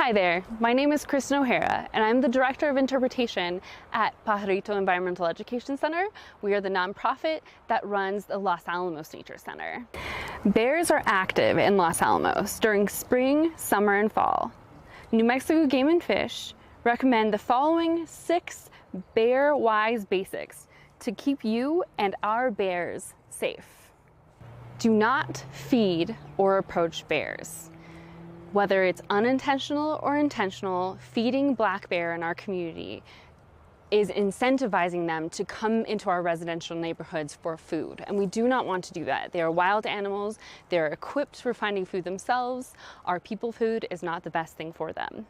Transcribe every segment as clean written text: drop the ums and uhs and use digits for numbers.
Hi there, my name is Kristen O'Hara and I'm the Director of Interpretation at Pajarito Environmental Education Center. We are the nonprofit that runs the Los Alamos Nature Center. Bears are active in Los Alamos during spring, summer, and fall. New Mexico Game and Fish recommend the following 6 bear-wise basics to keep you and our bears safe. Do not feed or approach bears. Whether it's unintentional or intentional, feeding black bear in our community is incentivizing them to come into our residential neighborhoods for food. And we do not want to do that. They are wild animals. They're equipped for finding food themselves. Our people food is not the best thing for them.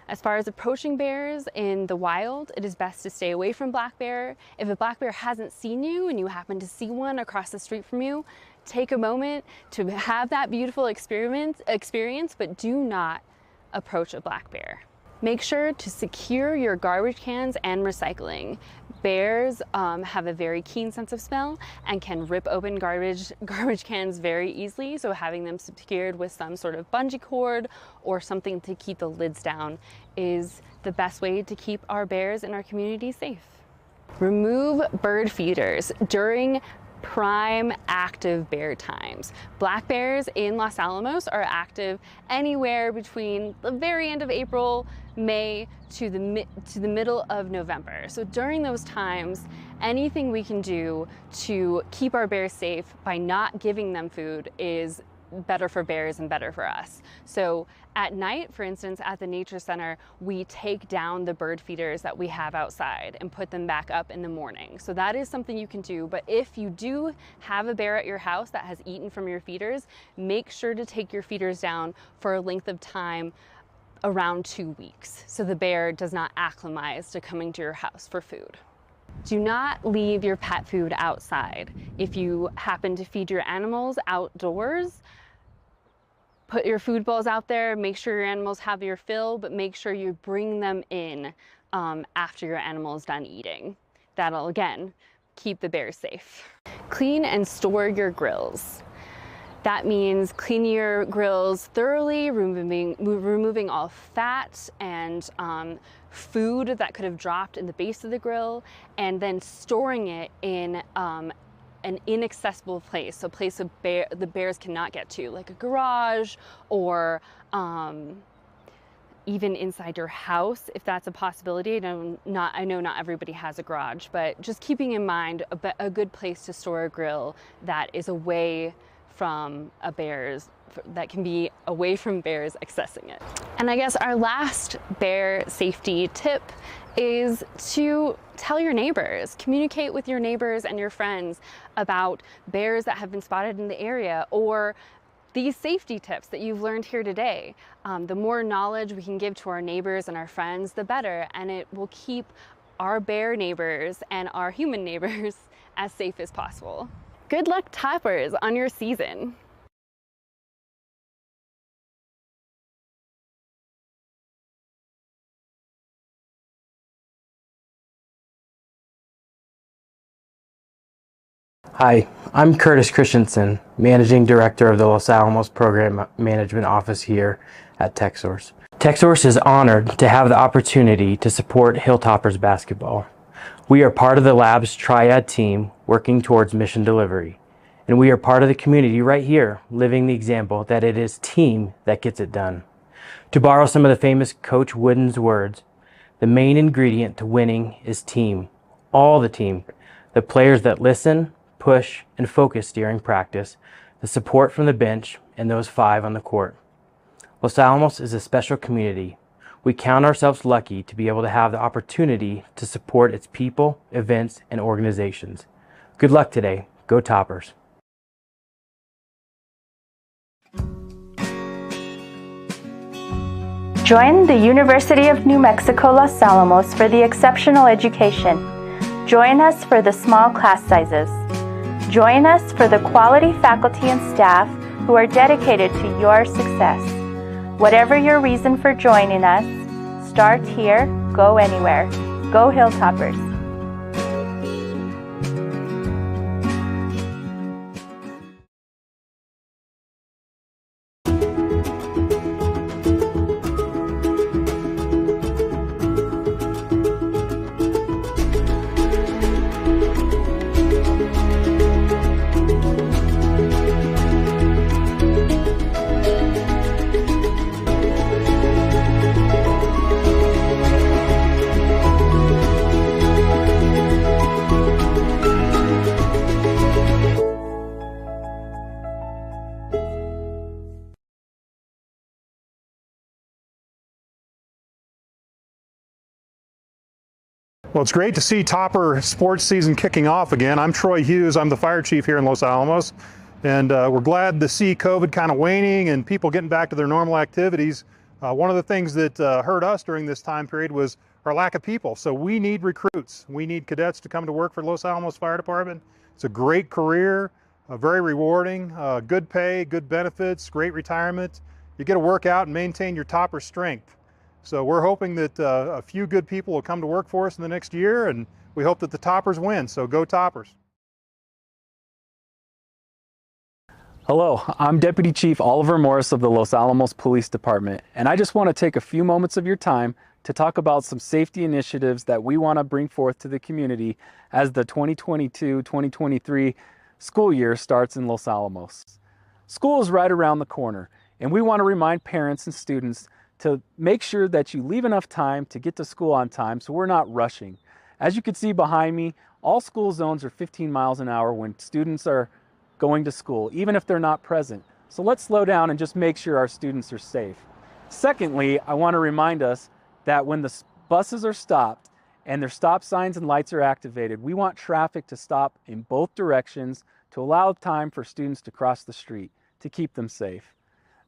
As far as approaching bears in the wild, it is best to stay away from black bear. If a black bear hasn't seen you and you happen to see one across the street from you, take a moment to have that beautiful experience, but do not approach a black bear. Make sure to secure your garbage cans and recycling. Bears have a very keen sense of smell and can rip open garbage cans very easily, so having them secured with some sort of bungee cord or something to keep the lids down is the best way to keep our bears in our community safe. Remove bird feeders during prime active bear times. Black bears in Los Alamos are active anywhere between the very end of April, May to the middle of November. So during those times, anything we can do to keep our bears safe by not giving them food is better for bears and better for us. So at night, for instance, at the Nature Center, we take down the bird feeders that we have outside and put them back up in the morning. So that is something you can do. But if you do have a bear at your house that has eaten from your feeders, make sure to take your feeders down for a length of time around 2 weeks, so the bear does not acclimatize to coming to your house for food. Do not leave your pet food outside. If you happen to feed your animals outdoors, put your food bowls out there, make sure your animals have your fill, but make sure you bring them in after your animal is done eating. That'll, again, keep the bears safe. Clean and store your grills. That means cleaning your grills thoroughly, removing all fat and food that could have dropped in the base of the grill, and then storing it in an inaccessible place, so a place the bears cannot get to, like a garage or even inside your house, if that's a possibility. I know not everybody has a garage, but just keeping in mind a good place to store a grill that is away from that can be away from bears accessing it. And I guess our last bear safety tip is to tell your neighbors, communicate with your neighbors and your friends about bears that have been spotted in the area, or these safety tips that you've learned here today. The more knowledge we can give to our neighbors and our friends, the better, and it will keep our bear neighbors and our human neighbors as safe as possible. Good luck, toppers, on your season. Hi, I'm Curtis Christensen, Managing Director of the Los Alamos Program Management Office here at TechSource. TechSource is honored to have the opportunity to support Hilltoppers basketball. We are part of the lab's triad team working towards mission delivery, and we are part of the community right here, living the example that it is team that gets it done. To borrow some of the famous Coach Wooden's words, the main ingredient to winning is team. All the team. The players that listen, push, and focus during practice, the support from the bench, and those 5 on the court. Los Alamos is a special community. We count ourselves lucky to be able to have the opportunity to support its people, events, and organizations. Good luck today. Go Toppers. Join the University of New Mexico Los Alamos for the exceptional education. Join us for the small class sizes. Join us for the quality faculty and staff who are dedicated to your success. Whatever your reason for joining us, start here, go anywhere. Go Hilltoppers. Well, it's great to see Topper sports season kicking off again. I'm Troy Hughes. I'm the fire chief here in Los Alamos. And we're glad to see COVID kind of waning and people getting back to their normal activities. One of the things that hurt us during this time period was our lack of people. So we need recruits. We need cadets to come to work for Los Alamos Fire Department. It's a great career, very rewarding, good pay, good benefits, great retirement. You get to work out and maintain your Topper strength. So we're hoping that a few good people will come to work for us in the next year, and we hope that the Toppers win, so go Toppers. Hello, I'm Deputy Chief Oliver Morris of the Los Alamos Police Department, and I just want to take a few moments of your time to talk about some safety initiatives that we want to bring forth to the community as the 2022-2023 school year starts in Los Alamos. School is right around the corner, and we want to remind parents and students to make sure that you leave enough time to get to school on time so we're not rushing. As you can see behind me, all school zones are 15 miles an hour when students are going to school, even if they're not present. So let's slow down and just make sure our students are safe. Secondly, I want to remind us that when the buses are stopped and their stop signs and lights are activated, we want traffic to stop in both directions to allow time for students to cross the street to keep them safe.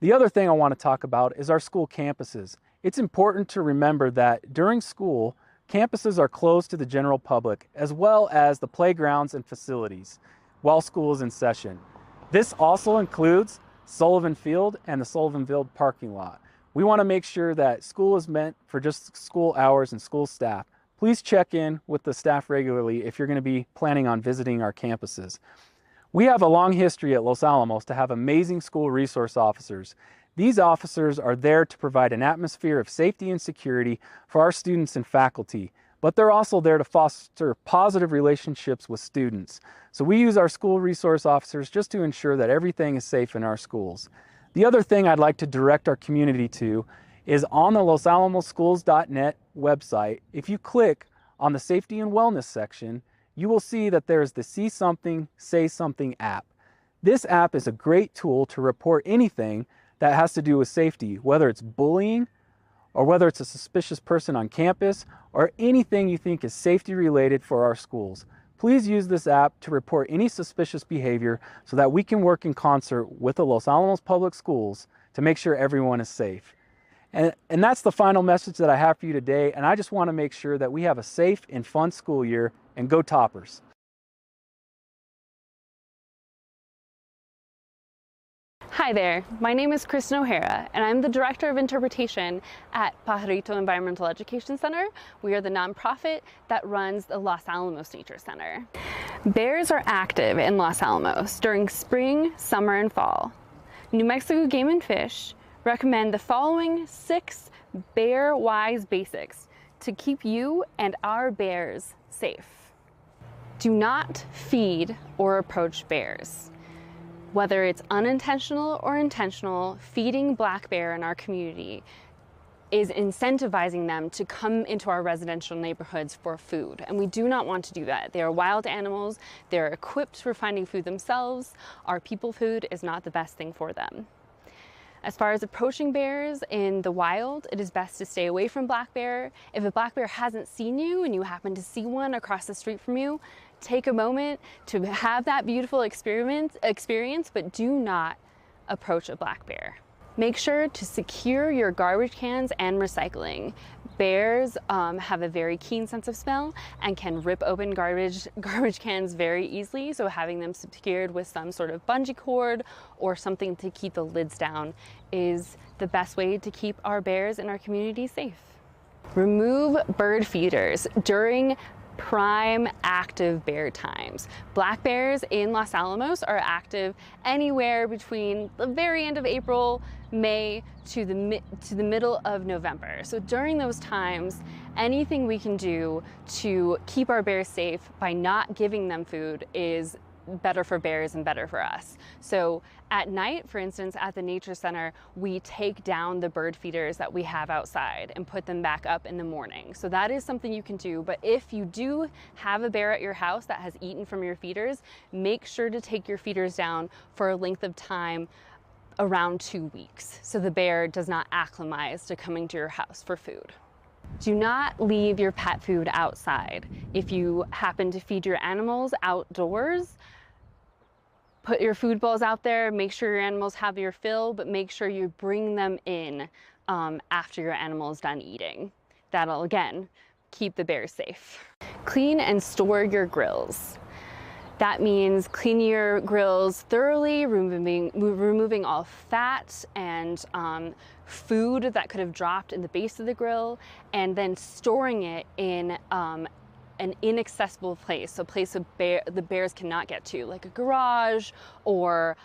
The other thing I want to talk about is our school campuses. It's important to remember that during school, campuses are closed to the general public as well as the playgrounds and facilities while school is in session. This also includes Sullivan Field and the Sullivan Field parking lot. We want to make sure that school is meant for just school hours and school staff. Please check in with the staff regularly if you're going to be planning on visiting our campuses. We have a long history at Los Alamos to have amazing school resource officers. These officers are there to provide an atmosphere of safety and security for our students and faculty, but they're also there to foster positive relationships with students. So we use our school resource officers just to ensure that everything is safe in our schools. The other thing I'd like to direct our community to is on the losalamos.schools.net website. If you click on the safety and wellness section, you will see that there's the See Something, Say Something app. This app is a great tool to report anything that has to do with safety, whether it's bullying or whether it's a suspicious person on campus or anything you think is safety related for our schools. Please use this app to report any suspicious behavior so that we can work in concert with the Los Alamos Public Schools to make sure everyone is safe. And that's the final message that I have for you today, and I just want to make sure that we have a safe and fun school year, and go Toppers. Hi there, my name is Kristen O'Hara, and I'm the Director of Interpretation at Pajarito Environmental Education Center. We are the nonprofit that runs the Los Alamos Nature Center. Bears are active in Los Alamos during spring, summer, and fall. New Mexico Game and Fish recommend the following 6 bear-wise basics to keep you and our bears safe. Do not feed or approach bears. Whether it's unintentional or intentional, feeding black bear in our community is incentivizing them to come into our residential neighborhoods for food. And we do not want to do that. They are wild animals. They're equipped for finding food themselves. Our people food is not the best thing for them. As far as approaching bears in the wild, it is best to stay away from black bear. If a black bear hasn't seen you and you happen to see one across the street from you, take a moment to have that beautiful experience, but do not approach a black bear. Make sure to secure your garbage cans and recycling. Bears have a very keen sense of smell and can rip open garbage cans very easily, so having them secured with some sort of bungee cord or something to keep the lids down is the best way to keep our bears in our community safe. Remove bird feeders during prime active bear times. Black bears in Los Alamos are active anywhere between the very end of April, May to the middle of November. So during those times, anything we can do to keep our bears safe by not giving them food is better for bears and better for us. So at night, for instance, at the Nature Center, we take down the bird feeders that we have outside and put them back up in the morning. So that is something you can do. But if you do have a bear at your house that has eaten from your feeders, make sure to take your feeders down for a length of time around 2 weeks, so the bear does not acclimatize to coming to your house for food. Do not leave your pet food outside. If you happen to feed your animals outdoors, put your food bowls out there, make sure your animals have your fill, but make sure you bring them in after your animal is done eating. That'll, again, keep the bears safe. Clean and store your grills. That means cleaning your grills thoroughly, removing all fat and food that could have dropped in the base of the grill, and then storing it in an inaccessible place, so a place the bears cannot get to, like a garage or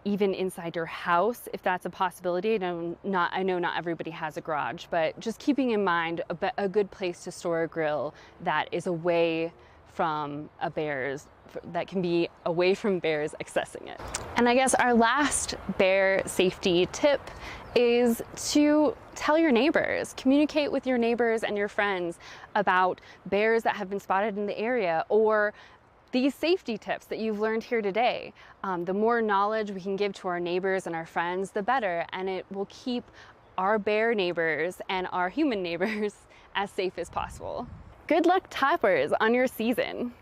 even inside your house, if that's a possibility. I know not everybody has a garage, but just keeping in mind a good place to store a grill that is away from that can be away from bears accessing it. And I guess our last bear safety tip is to tell your neighbors, communicate with your neighbors and your friends about bears that have been spotted in the area, or these safety tips that you've learned here today. The more knowledge we can give to our neighbors and our friends, the better, and it will keep our bear neighbors and our human neighbors as safe as possible. Good luck, toppers, on your season.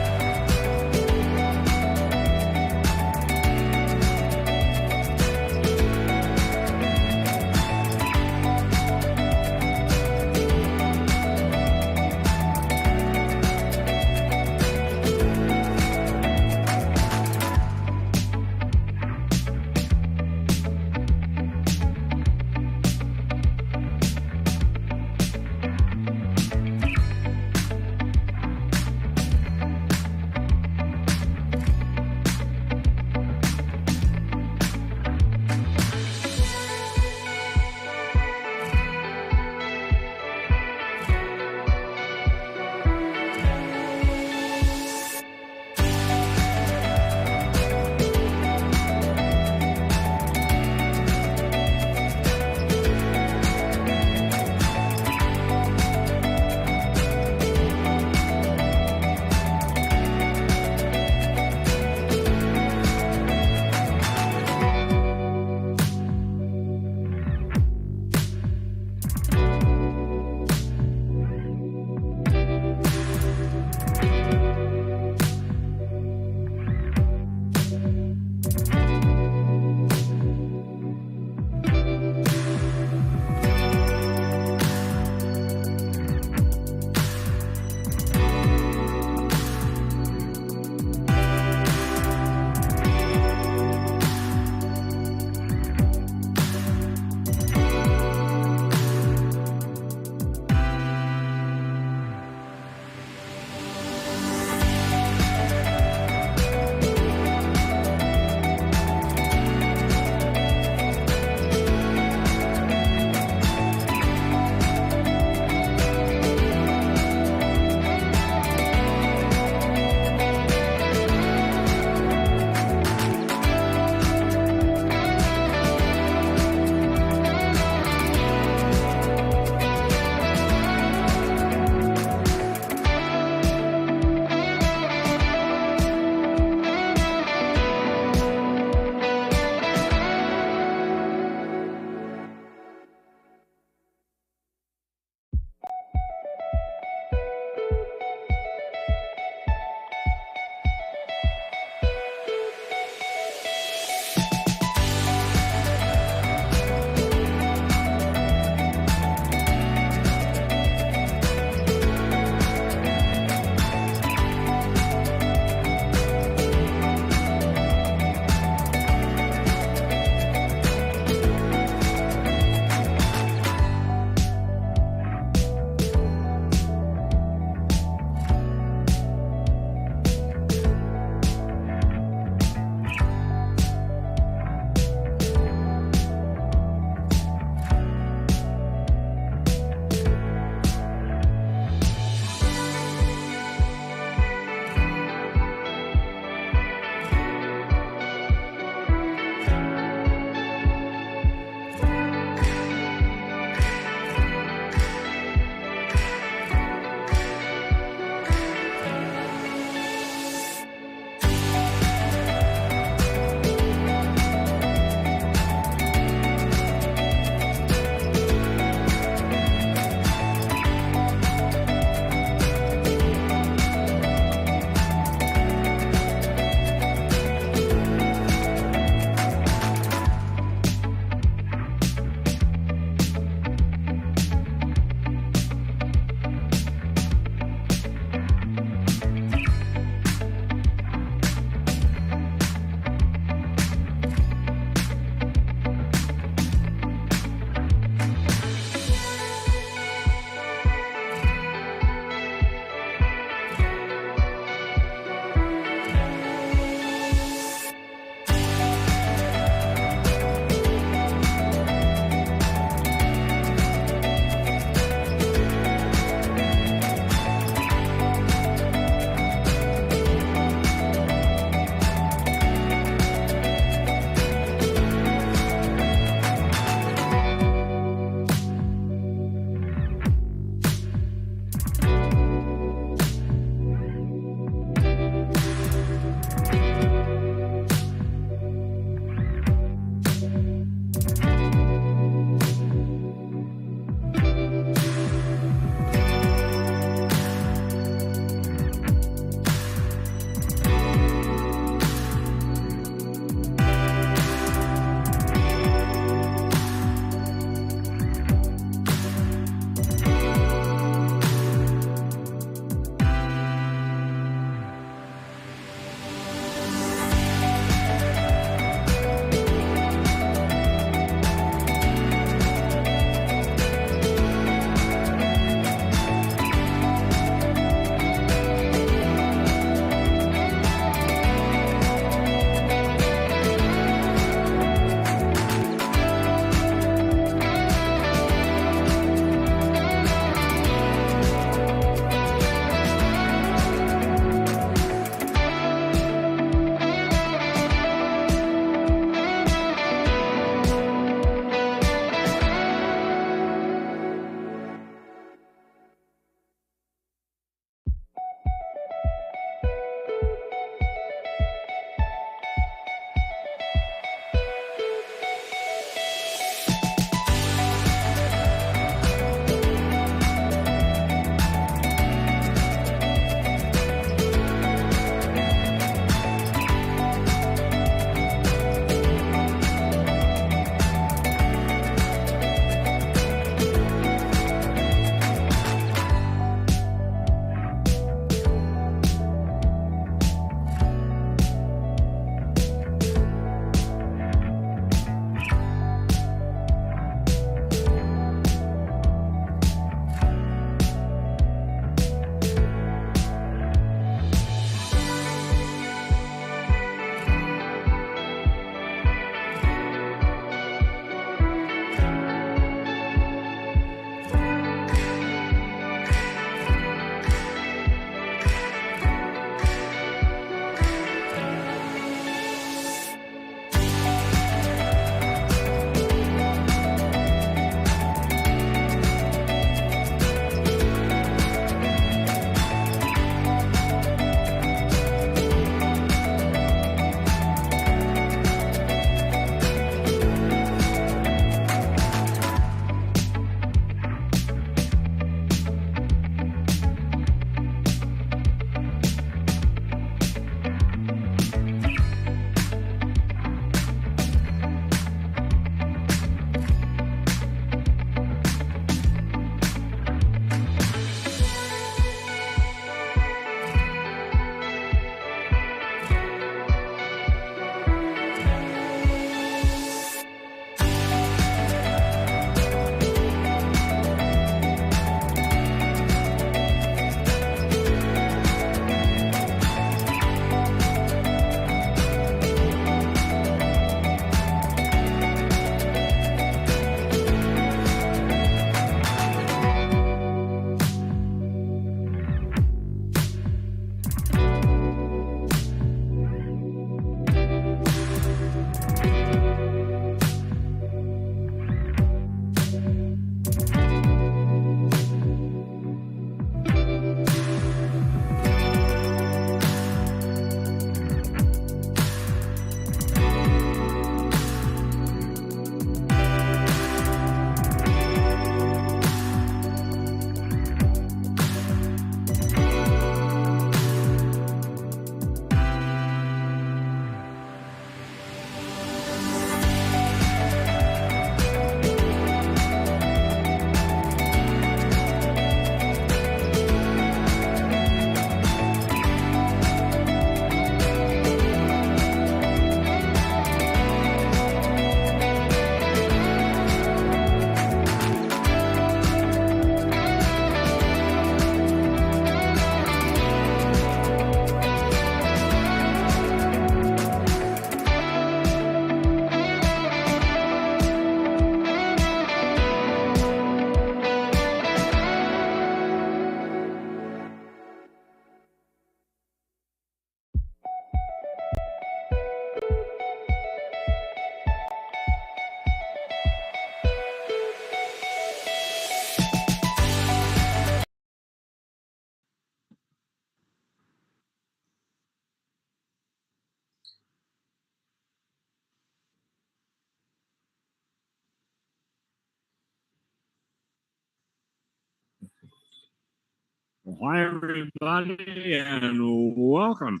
Hi, everybody, and welcome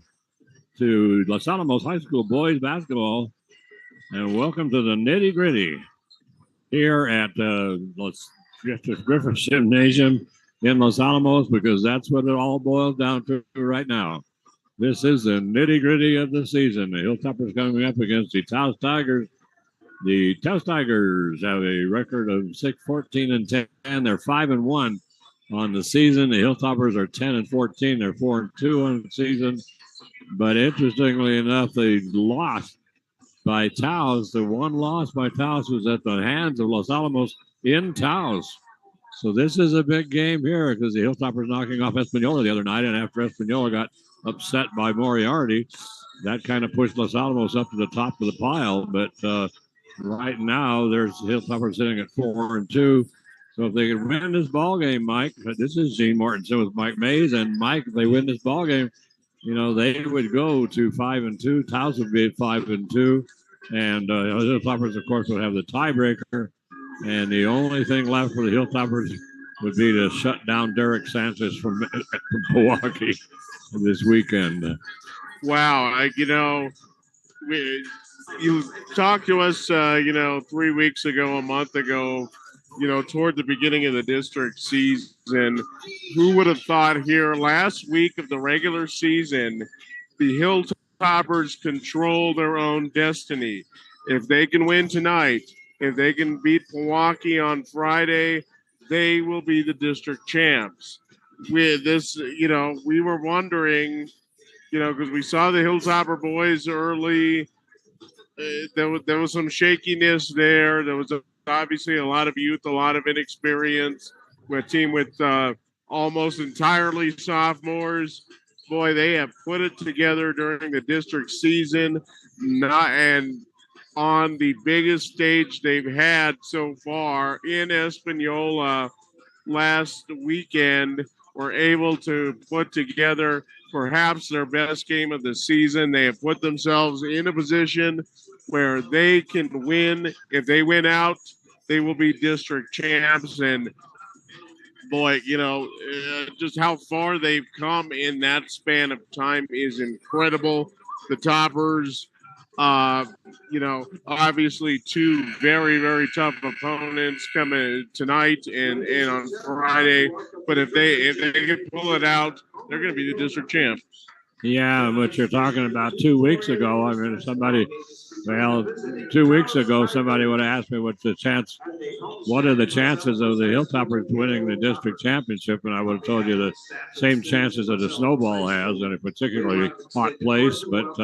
to Los Alamos High School boys basketball, and welcome to the nitty gritty here at Griffith Gymnasium in Los Alamos, because that's what it all boils down to right now. This is the nitty gritty of the season. The Hilltoppers coming up against the Taos Tigers. The Taos Tigers have a record of 6-14-10. They're 5-1 on the season. The Hilltoppers are 10-14. They're 4-2 on the season. But interestingly enough, they lost by Taos. The one loss by Taos was at the hands of Los Alamos in Taos. So this is a big game here because the Hilltoppers knocking off Espanola the other night, and after Espanola got upset by Moriarty, that kind of pushed Los Alamos up to the top of the pile. But right now, there's Hilltoppers sitting at 4-2. So if they can win this ball game, Mike, this is Gene Mortensen with Mike Mays, and Mike, if they win this ball game, you know, they would go to 5-2. Taos would be at 5-2, and Hilltoppers, of course, would have the tiebreaker. And the only thing left for the Hilltoppers would be to shut down Derek Sanchez from Milwaukee this weekend. Wow, you talked to us, 3 weeks ago, a month ago, toward the beginning of the district season. Who would have thought here last week of the regular season, the Hilltoppers control their own destiny. If they can win tonight, if they can beat Milwaukee on Friday, they will be the district champs. With this, we were wondering, because we saw the Hilltopper boys early. There was some shakiness there. There was obviously a lot of youth, a lot of inexperience. A team with almost entirely sophomores. Boy, they have put it together during the district season, and on the biggest stage they've had so far in Espanola last weekend, were able to put together perhaps their best game of the season. They have put themselves in a position where they can win. If they win out, they will be district champs. And boy, just how far they've come in that span of time is incredible. The Toppers, obviously two very, very tough opponents coming tonight and on Friday. But if they can pull it out, they're going to be the district champ. Yeah, what you're talking about 2 weeks ago. I mean, 2 weeks ago, somebody would have asked me what are the chances of the Hilltoppers winning the district championship, and I would have told you the same chances that the Snowball has in a particularly hot place. But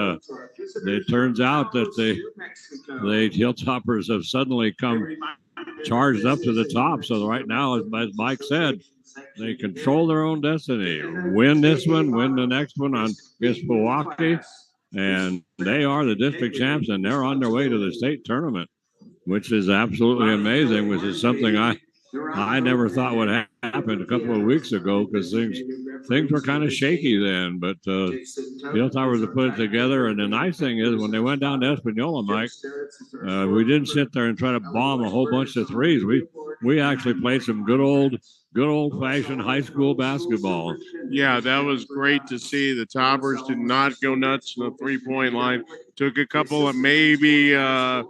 it turns out that the Hilltoppers have suddenly come charged up to the top. So right now, as Mike said, they control their own destiny. Win this one, win the next one against Milwaukee, and they are the district champs, and they're on their way to the state tournament, which is absolutely amazing, which is something I never thought would happen a couple of weeks ago, because things were kind of shaky then. But the Hilltoppers have put it together, and the nice thing is when they went down to Espanola, Mike, we didn't sit there and try to bomb a whole bunch of threes. We actually played some good old-fashioned high school basketball. Yeah, that was great to see. The Toppers did not go nuts in the three-point line. Took a couple of maybe shots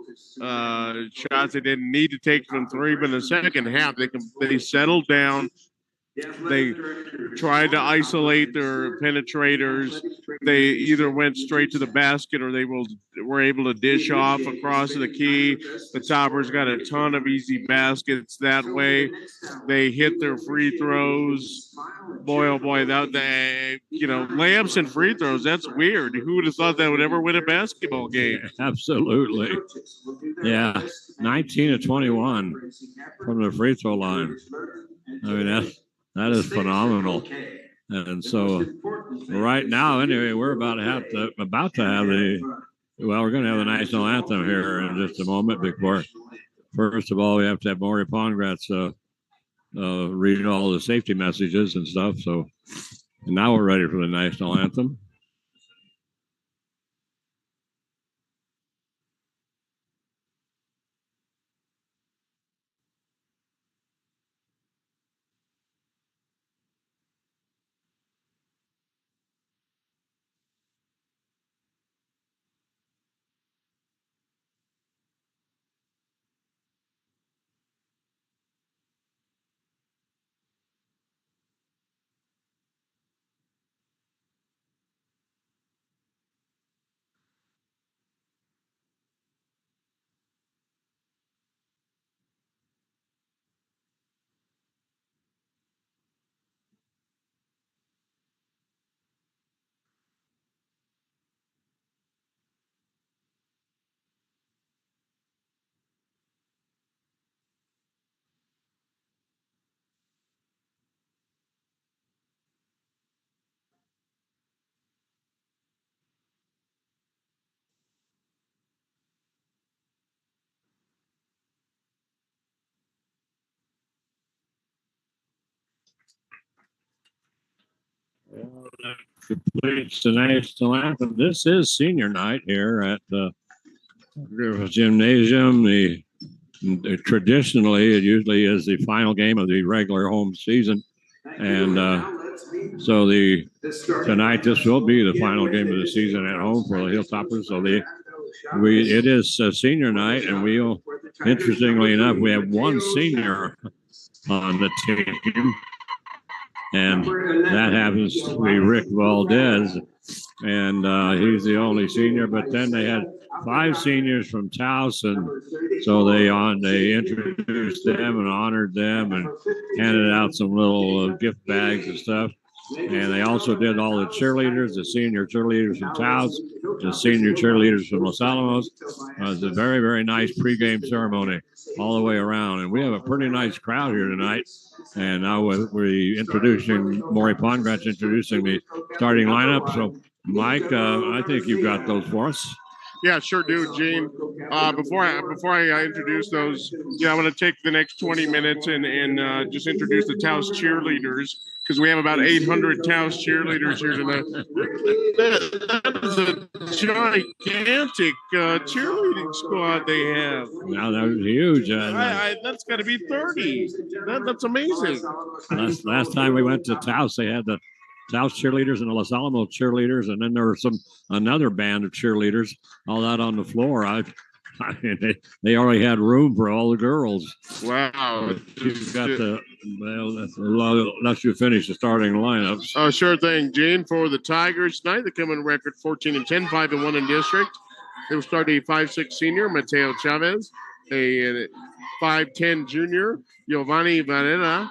they didn't need to take from three, but in the second half they settled down. They tried to isolate their penetrators. They either went straight to the basket or they were able to dish off across the key. The Toppers got a ton of easy baskets that way. They hit their free throws. Boy, oh boy, layups and free throws, that's weird. Who would have thought that would ever win a basketball game? Absolutely. Yeah, 19 of 21 from the free throw line. I mean, that is phenomenal. And so right now, anyway, we're about to have we're going to have the national anthem here in just a moment. Before, first of all, we have to have Maury Pongratz reading all the safety messages and stuff. So now we're ready for the national anthem. completes the national anthem. This is senior night here at the Griffith Gymnasium. Traditionally, it usually is the final game of the regular home season. And so tonight this will be the final game of the season at home for the Hilltoppers. So it is senior night, and interestingly enough, we have one senior on the team, and that happens to be Rick Valdez, and he's the only senior. But then they had 5 seniors from Taos, and so they introduced them and honored them and handed out some little gift bags and stuff. And they also did all the cheerleaders, the senior cheerleaders from Taos, the senior cheerleaders from Los Alamos. It was a very, very nice pregame ceremony all the way around. And we have a pretty nice crowd here tonight. And now we're introducing Maury Pongratz, introducing the starting lineup. So, Mike, I think you've got those for us. Yeah, sure do, Gene. Before I introduce those, I want to take the next 20 minutes and just introduce the Taos cheerleaders, because we have about 800 Taos cheerleaders here tonight. That is a gigantic cheerleading squad they have. Now that was huge. That's got to be 30. That's amazing. Last time we went to Taos, they had the Taos cheerleaders and the Los Alamos cheerleaders, and then there was another band of cheerleaders all out on the floor. I mean, they already had room for all the girls. Wow. You've got unless you finish the starting lineups. Oh, sure thing, Gene. For the Tigers tonight, they come in record 14-10, 5-1 in district. They will start a 5'6" senior, Mateo Chavez, a 5'10" junior, Giovanni Varela,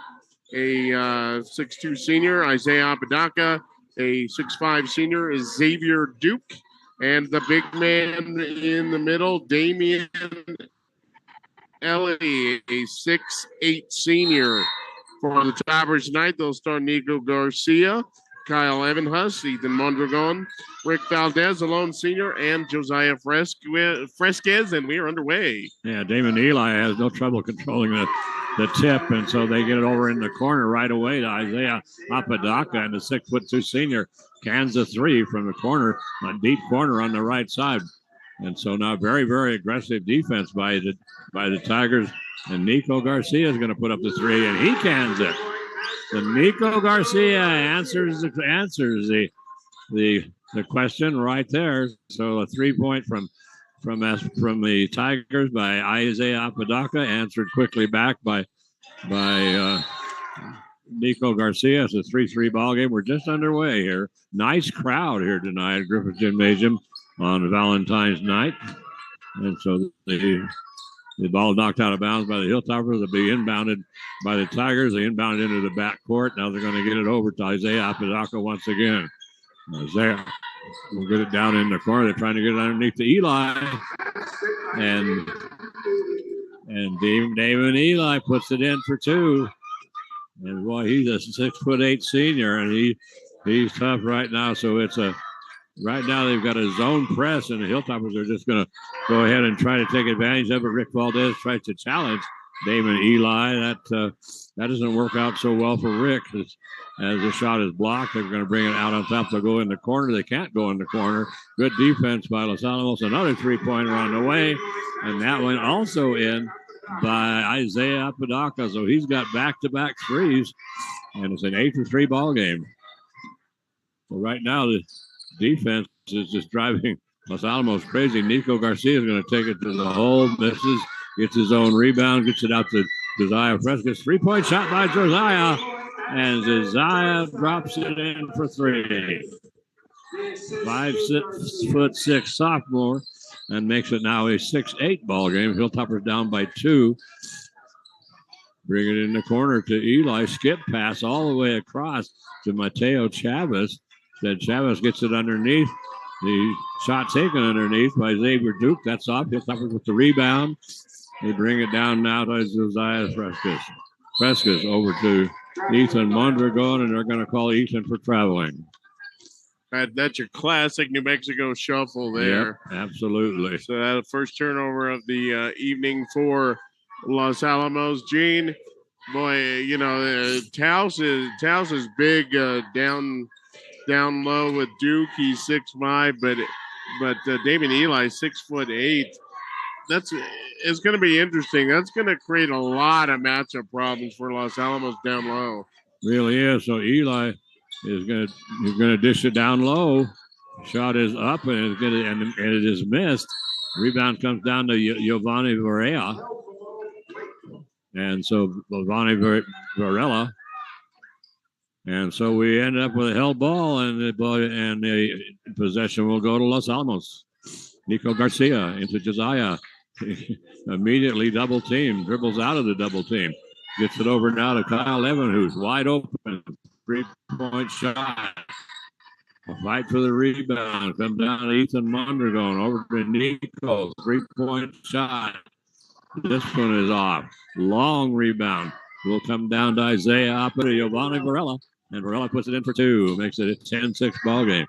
a 6'2" senior, Isaiah Apodaca, a 6'5" senior is Xavier Duke, and the big man in the middle, Damian Ellie, a 6'8" senior. For the Tigers tonight, they'll start Nico Garcia, Kyle Evanhus, Ethan Mondragon, Rick Valdez, a lone senior, and Josiah Fresquez, and we are underway. Yeah, Damon Eli has no trouble controlling the tip, and so they get it over in the corner right away to Isaiah Apodaca, and the 6'2" senior cans a 3 from the corner, a deep corner on the right side. And so now very, very aggressive defense by the Tigers, and Nico Garcia is going to put up the 3, and he cans it. And Nico Garcia answers the question right there. So a 3-point from the Tigers by Isaiah Apodaca, answered quickly back by Nico Garcia. It's a 3-3 ball game. We're just underway here. Nice crowd here tonight at Griffith Gymnasium on Valentine's night. And so the ball knocked out of bounds by the Hilltoppers. It'll be inbounded by the Tigers. They inbounded into the back court. Now they're going to get it over to Isaiah Apodaca once again. Isaiah will get it down in the corner. They're trying to get it underneath to Eli. And David Eli puts it in for 2. And boy, he's a 6'8" senior, and he's tough right now. So right now they've got a zone press, and the Hilltoppers are just going to go ahead and try to take advantage of it. Rick Valdez tries to challenge Damon Eli. That doesn't work out so well for Rick as the shot is blocked. They're going to bring it out on top. They'll go in the corner. They can't go in the corner. Good defense by Los Alamos. Another 3-pointer on the way, and that one also in by Isaiah Apodaca. So he's got back-to-back 3s, and it's an 8-3 ball game. So right now the defense is just driving Los Alamos crazy. Nico Garcia is going to take it to the hole, misses, gets his own rebound, gets it out to Josiah Fresquez. 3-point shot by Josiah, and Josiah drops it in for 3. 5'6" sophomore, and makes it now a 6-8 ball game. Hilltoppers down by 2. Bring it in the corner to Eli. Skip pass all the way across to Mateo Chavez. Chavez gets it underneath. The shot taken underneath by Xavier Duke. That's off. Hilltoppers with the rebound. They bring it down now to Josiah Fresquez. Fresquez over to Ethan Mondragon, and they're going to call Ethan for traveling. That's your classic New Mexico shuffle there. Yep, absolutely. So that first turnover of the evening for Los Alamos. Gene, boy, Taos is big down down low with Duke. He's 6'5", but Damon Eli 6'8". It's going to be interesting. That's going to create a lot of matchup problems for Los Alamos down low. Really is. So Eli is going to dish it down low. Shot is up and it is missed. Rebound comes down to Giovanni Varela. And so Giovanni Varela. And so we end up with a held ball, and the possession will go to Los Alamos. Nico Garcia into Josiah. Immediately double team, dribbles out of the double team. Gets it over now to Kyle Evan, who's wide open. 3-point shot. A fight for the rebound. Comes down to Ethan Mondragon. Over to Nico. 3-point shot. This one is off. Long rebound. Will come down to Isaiah Oppa to Giovanni Varela. And Varela puts it in for 2. Makes it a 10-6 ball game.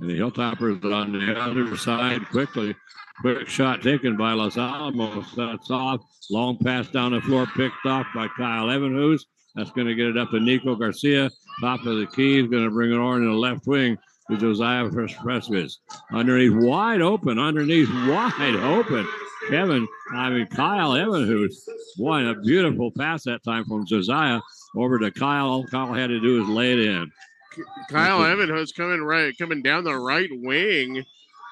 And the Hilltoppers on the other side quickly. Quick shot taken by Los Alamos. That's off. Long pass down the floor picked off by Kyle Evanhouse. That's going to get it up to Nico Garcia. Top of the key. He's going to bring it over in the left wing to Josiah Fresquez. Underneath wide open. Kyle Evanhouse. Boy, a beautiful pass that time from Josiah over to Kyle. All Kyle had to do is lay it in. Kyle Evanhouse coming down the right wing.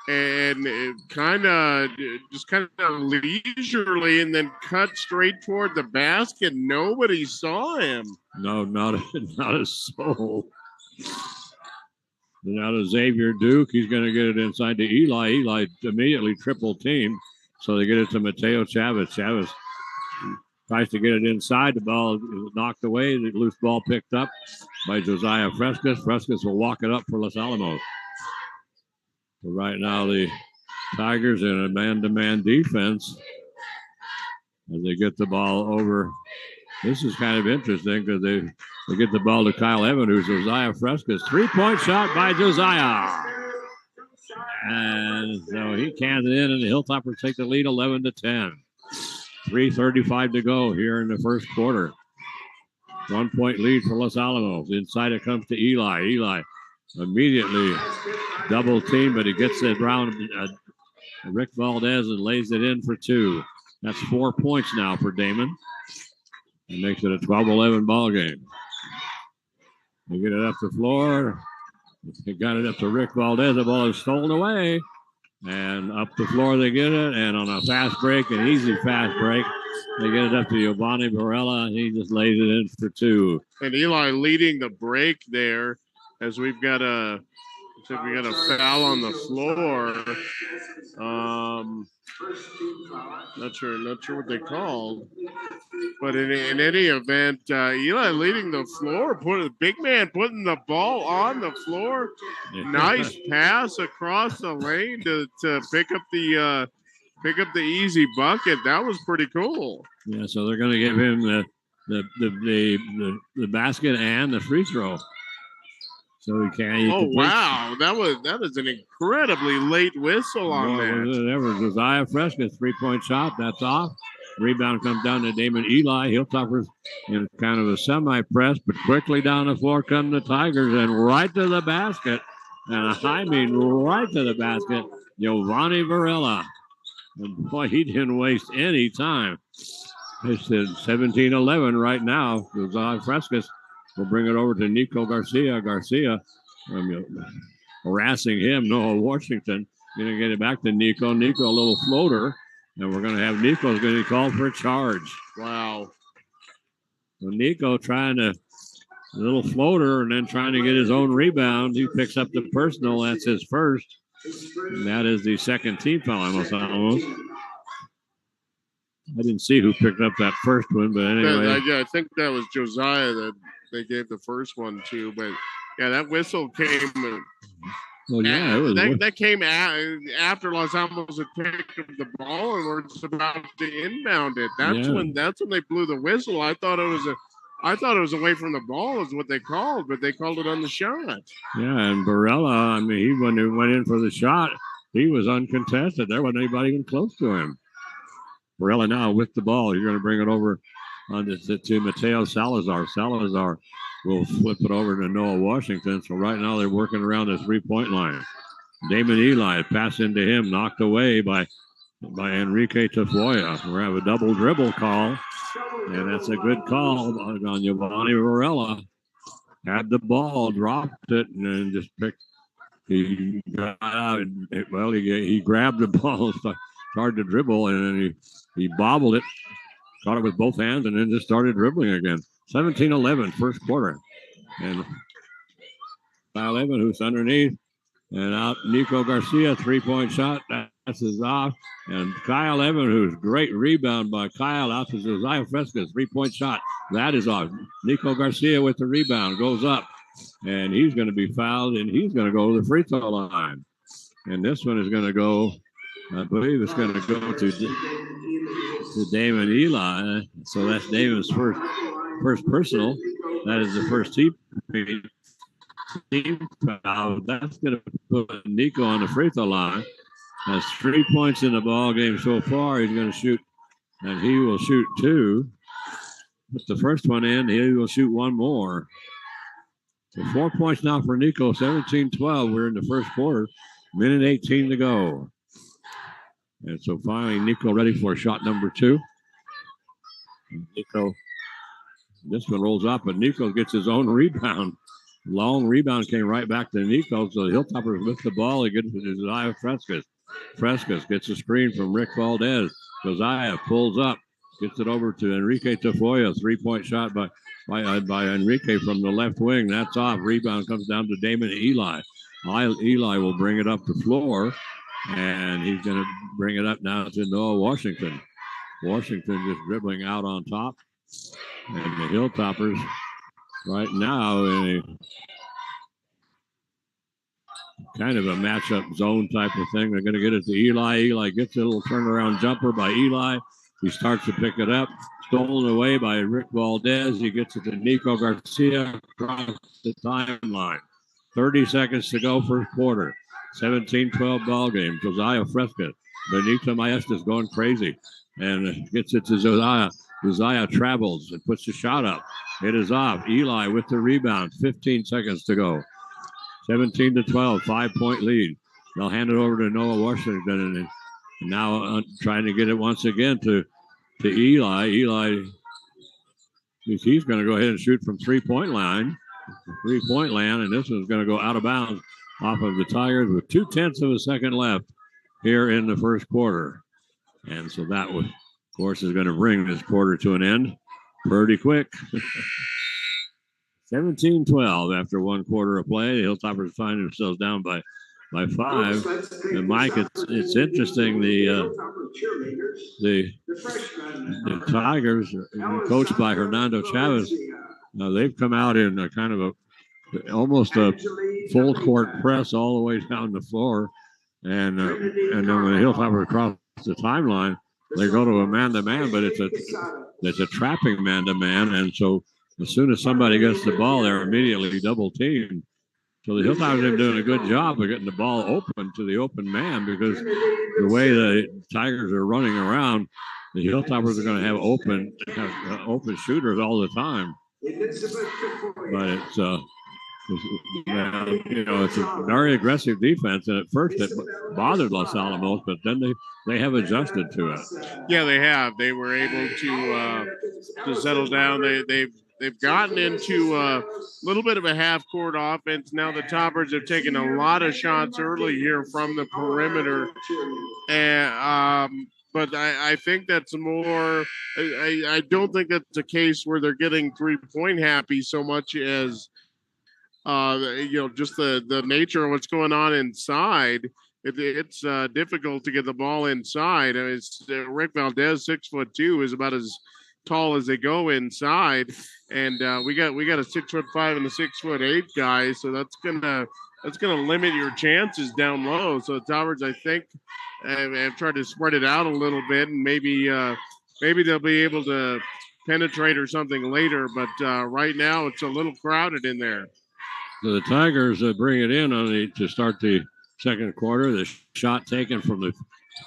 And kind of leisurely, and then cut straight toward the basket. Nobody saw him. No, not a soul. Now to Xavier Duke. He's going to get it inside to Eli. Eli immediately triple team. So they get it to Mateo Chavez. Chavez tries to get it inside. The ball is knocked away. The loose ball picked up by Josiah Fresquez. Fresquez will walk it up for Los Alamos. So right now the Tigers in a man-to-man defense as they get the ball over. This is kind of interesting because they get the ball to Kyle Evans, who's Josiah Fresquez. 3-point shot by Josiah. And so he cans it in, and the Hilltoppers take the lead 11-10. 3:35 to go here in the first quarter. 1-point lead for Los Alamos. Inside it comes to Eli. Eli immediately double team, but he gets it around Rick Valdez and lays it in for 2. That's 4 points now for Damon. It makes it a 12-11 ball game. They get it up the floor. They got it up to Rick Valdez. The ball is stolen away. And up the floor they get it. And on a fast break, an easy fast break, they get it up to Giovanni Varela. He just lays it in for 2. And Eli leading the break there as we got a foul on the floor. Not sure what they called, but in any event, Eli leading the floor, big man putting the ball on the floor. Nice pass across the lane to pick up the easy bucket. That was pretty cool. Yeah, so they're going to give him the basket and the free throw. So he can. Wow, that is an incredibly late whistle on that. There was Josiah Fresquez 3-point shot. That's off. Rebound comes down to Damon Eli. Hilltoppers in kind of a semi-press, but quickly down the floor come the Tigers and right to the basket. And right to the basket. Giovanni Varela. And boy, he didn't waste any time. It's 17-11 right now. Josiah Fresquez will bring it over to Nico Garcia. Garcia harassing him. Noah Washington going to get it back to Nico. Nico, a little floater. And we're going to have Nico's going to be called for a charge. Wow. So Nico trying to, a little floater and then trying to get his own rebound. He picks up the personal. That's his first. And that is the second team foul almost. I didn't see who picked up that first one, but anyway. Yeah, I think that was Josiah that they gave the first one to. But, yeah, that whistle came. Well, yeah, it was. That came after Los Alamos had picked up the ball and were about to inbound it. That's when they blew the whistle. I thought it was away from the ball is what they called, but they called it on the shot. Yeah, and Barella, he when he went in for the shot, he was uncontested. There wasn't anybody even close to him. Barella now with the ball. You're going to bring it over on to Mateo Salazar. Salazar will flip it over to Noah Washington. So right now they're working around the 3-point line. Damon Eli pass into him, knocked away by Enrique Tafoya. We have a double dribble call, and that's a good call on Giovanni Varela. Had the ball, dropped it, and then just picked. He got out. Well, he grabbed the ball, started to dribble, and then he bobbled it, caught it with both hands, and then just started dribbling again. 17-11, first quarter. And Kyle Evan, who's underneath, and out Nico Garcia, 3-point shot. That's his off. And Kyle Evan, who's great rebound by Kyle, out to Josiah Fresca, 3-point shot. That is off. Nico Garcia with the rebound, goes up. And he's going to be fouled, and he's going to go to the free throw line. And this one is going to go, I believe it's going to go to Damon Eli. So that's Damon's first personal. That is the first team foul. That's going to put Nico on the free throw line. Has 3 points in the ball game so far. He's going to shoot, and he will shoot 2. Put the first one in. He will shoot 1 more. So 4 points now for Nico, 17-12. We're in the first quarter, minute 18 to go. And so finally, Nico ready for shot number 2. Nico, this one rolls up, but Nico gets his own rebound. Long rebound came right back to Nico, so the Hilltoppers lift the ball. He gets it to Josiah Frescas. Frescas gets a screen from Rick Valdez. Josiah pulls up, gets it over to Enrique Tafoya. 3-point shot by Enrique from the left wing. That's off. Rebound comes down to Damon Eli. Eli will bring it up the floor, and he's going to bring it up now to Noah Washington. Washington just dribbling out on top. And the Hilltoppers right now in a kind of a matchup zone type of thing. They're going to get it to Eli. Eli gets a little turnaround jumper by Eli. He starts to pick it up. Stolen away by Rick Valdez. He gets it to Nico Garcia across the timeline. 30 seconds to go, first quarter. 17-12 ball game. Josiah Fresca. Benito Maestas going crazy. And gets it to Josiah. Josiah travels and puts the shot up. It is off. Eli with the rebound. 15 seconds to go. 17-12, 5-point lead. They'll hand it over to Noah Washington. And now trying to get it once again to Eli. Eli, he's going to go ahead and shoot from 3-point line. 3-point land, and this one's going to go out of bounds off of the Tigers with 0.2 of a second left here in the first quarter. And so that, of course, is going to bring this quarter to an end pretty quick. 17-12 after 1 quarter of play. The Hilltoppers find themselves down by 5. And Mike, it's interesting. The Tigers, coached by Hernando Chavez, they've come out in a kind of almost a full court press all the way down the floor, and then when the Hilltoppers cross the timeline, they go to a man-to-man, but it's a trapping man-to-man, and so as soon as somebody gets the ball, they're immediately double teamed. So the Hilltoppers are doing a good job of getting the ball open to the open man, because the way the Tigers are running around, the Hilltoppers are going to have open shooters all the time. But it's a very aggressive defense, and at first it bothered Los Alamos, but then they have adjusted to it. Yeah, they have. They were able to settle down. They've gotten into a little bit of a half-court offense. Now the Toppers have taken a lot of shots early here from the perimeter, and but I think that's more. I don't think that's a case where they're getting 3-point happy so much as just the nature of what's going on inside. It's difficult to get the ball inside. I mean, Rick Valdez, 6'2", is about as tall as they go inside, and we got a 6'5" and a 6'8" guy, so that's gonna limit your chances down low. So the Toppers, I think, have tried to spread it out a little bit, and maybe they'll be able to penetrate or something later. But right now, it's a little crowded in there. So the Tigers bring it in to start the second quarter. The shot taken from the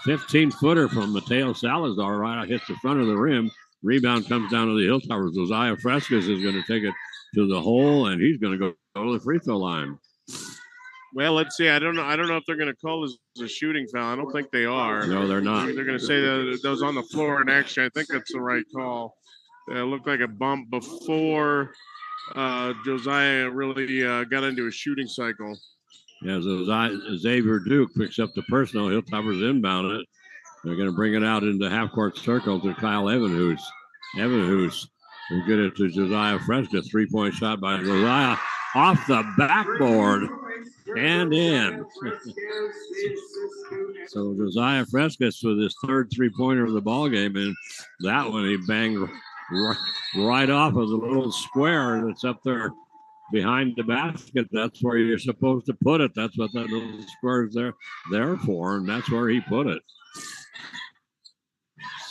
15-footer from Mateo Salazar right hits the front of the rim. Rebound comes down to the Hilltoppers. Josiah Frescas is going to take it to the hole, and he's going to go to the free throw line. Well, let's see. I don't know if they're going to call this a shooting foul. I don't think they are. No, they're not. They're going to say that those on the floor in action. I think that's the right call. It looked like a bump before Josiah really got into a shooting cycle. Yeah, Xavier Duke picks up the personal. Hilltoppers inbound it. They're going to bring it out into half-court circle to Kyle Evanhoose. Evanhoose will get it to Josiah Fresca. Three-point shot by Josiah off the backboard and in. So Josiah Frescas with his third three-pointer of the ball game, and that one he banged right off of the little square that's up there behind the basket. That's where you're supposed to put it. That's what that little square is there for, and that's where he put it.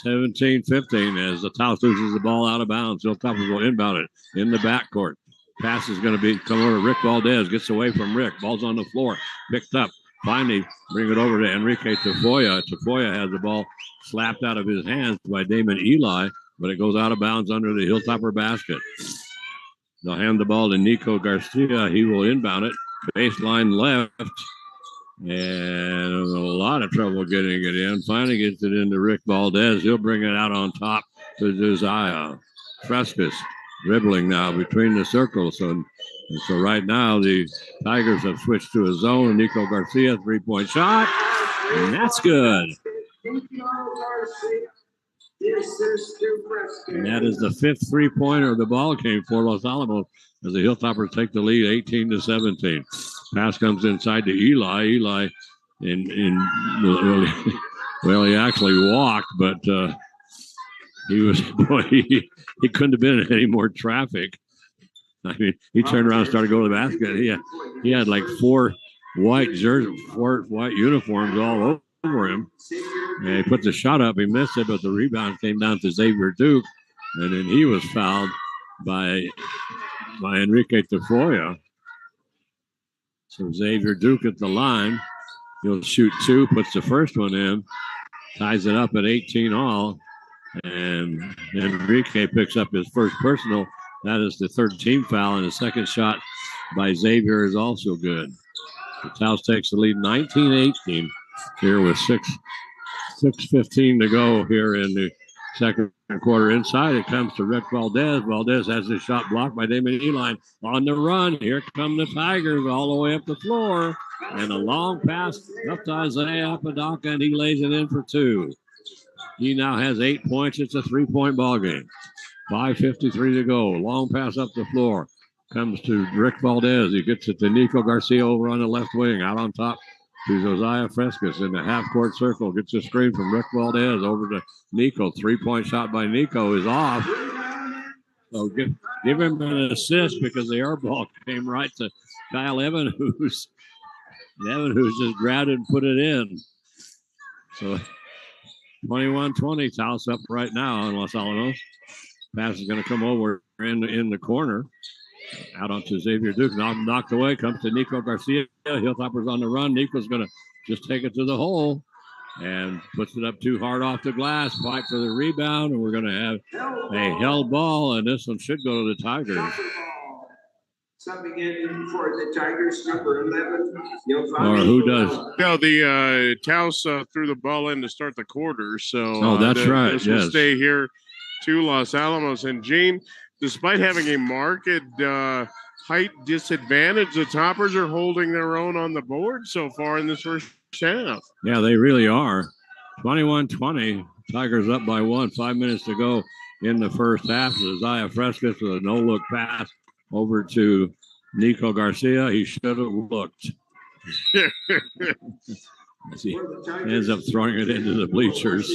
17-15 as the Taos loses the ball out of bounds. Hilltoppers will inbound it in the backcourt. Pass is going to come over to Rick Valdez. Gets away from Rick. Ball's on the floor. Picked up. Finally, bring it over to Enrique Tafoya. Tafoya has the ball slapped out of his hands by Damon Eli, but it goes out of bounds under the Hilltopper basket. They'll hand the ball to Nico Garcia. He will inbound it. Baseline left. And a lot of trouble getting it in. Finally gets it into Rick Valdez. He'll bring it out on top to Josiah Frescas. Dribbling now between the circles. So right now the Tigers have switched to a zone. Nico Garcia, three-point shot. And that's good. And that is the fifth three-pointer of the ball game for Los Alamos as the Hilltoppers take the lead 18-17. Pass comes inside to Eli. Eli he actually walked, but he couldn't have been in any more traffic. I mean, he turned around and started going to the basket. He had like four white uniforms all over him. And he put the shot up. He missed it, but the rebound came down to Xavier Duke, and then he was fouled by Enrique Tafoya. So Xavier Duke at the line. He'll shoot two, puts the first one in, ties it up at 18 all, and Enrique picks up his first personal. That is the third team foul, and the second shot by Xavier is also good. The Taos takes the lead 19-18 here with 6:15 to go here in the second quarter. Inside it comes to Rick Valdez. Valdez has his shot blocked by Damon Eli. On the run, here come the Tigers all the way up the floor. And a long pass up to Isaiah Apodaca, and he lays it in for two. He now has 8 points. It's a three-point ball game. 5:53 to go. Long pass up the floor. Comes to Rick Valdez. He gets it to Nico Garcia over on the left wing. Out on top to Josiah Frescas in the half-court circle. Gets a screen from Rick Valdez over to Nico. Three-point shot by Nico is off. So give him an assist because the air ball came right to Kyle Evanhoose. Evanhoose just grabbed it and put it in. So 21-20, Taos up right now on Los Alamos. Pass is going to come over in the corner. Out onto Xavier Duke. Knocked away. Comes to Nico Garcia. Hilltoppers on the run. Nico's going to just take it to the hole and puts it up too hard off the glass. Fight for the rebound, and we're going to have a held ball, and this one should go to the Tigers. Subbing in for the Tigers, number 11. Or who does? No, the Taos threw the ball in to start the quarter. So that's right. This yes. will stay here to Los Alamos. And Gene, despite having a marked height disadvantage, the Toppers are holding their own on the board so far in this first half. Yeah, they really are. 21-20. Tigers up by one. 5 minutes to go in the first half. Josiah Frescas with a no-look pass over to Nico Garcia. He should have looked. He ends up throwing it into the bleachers.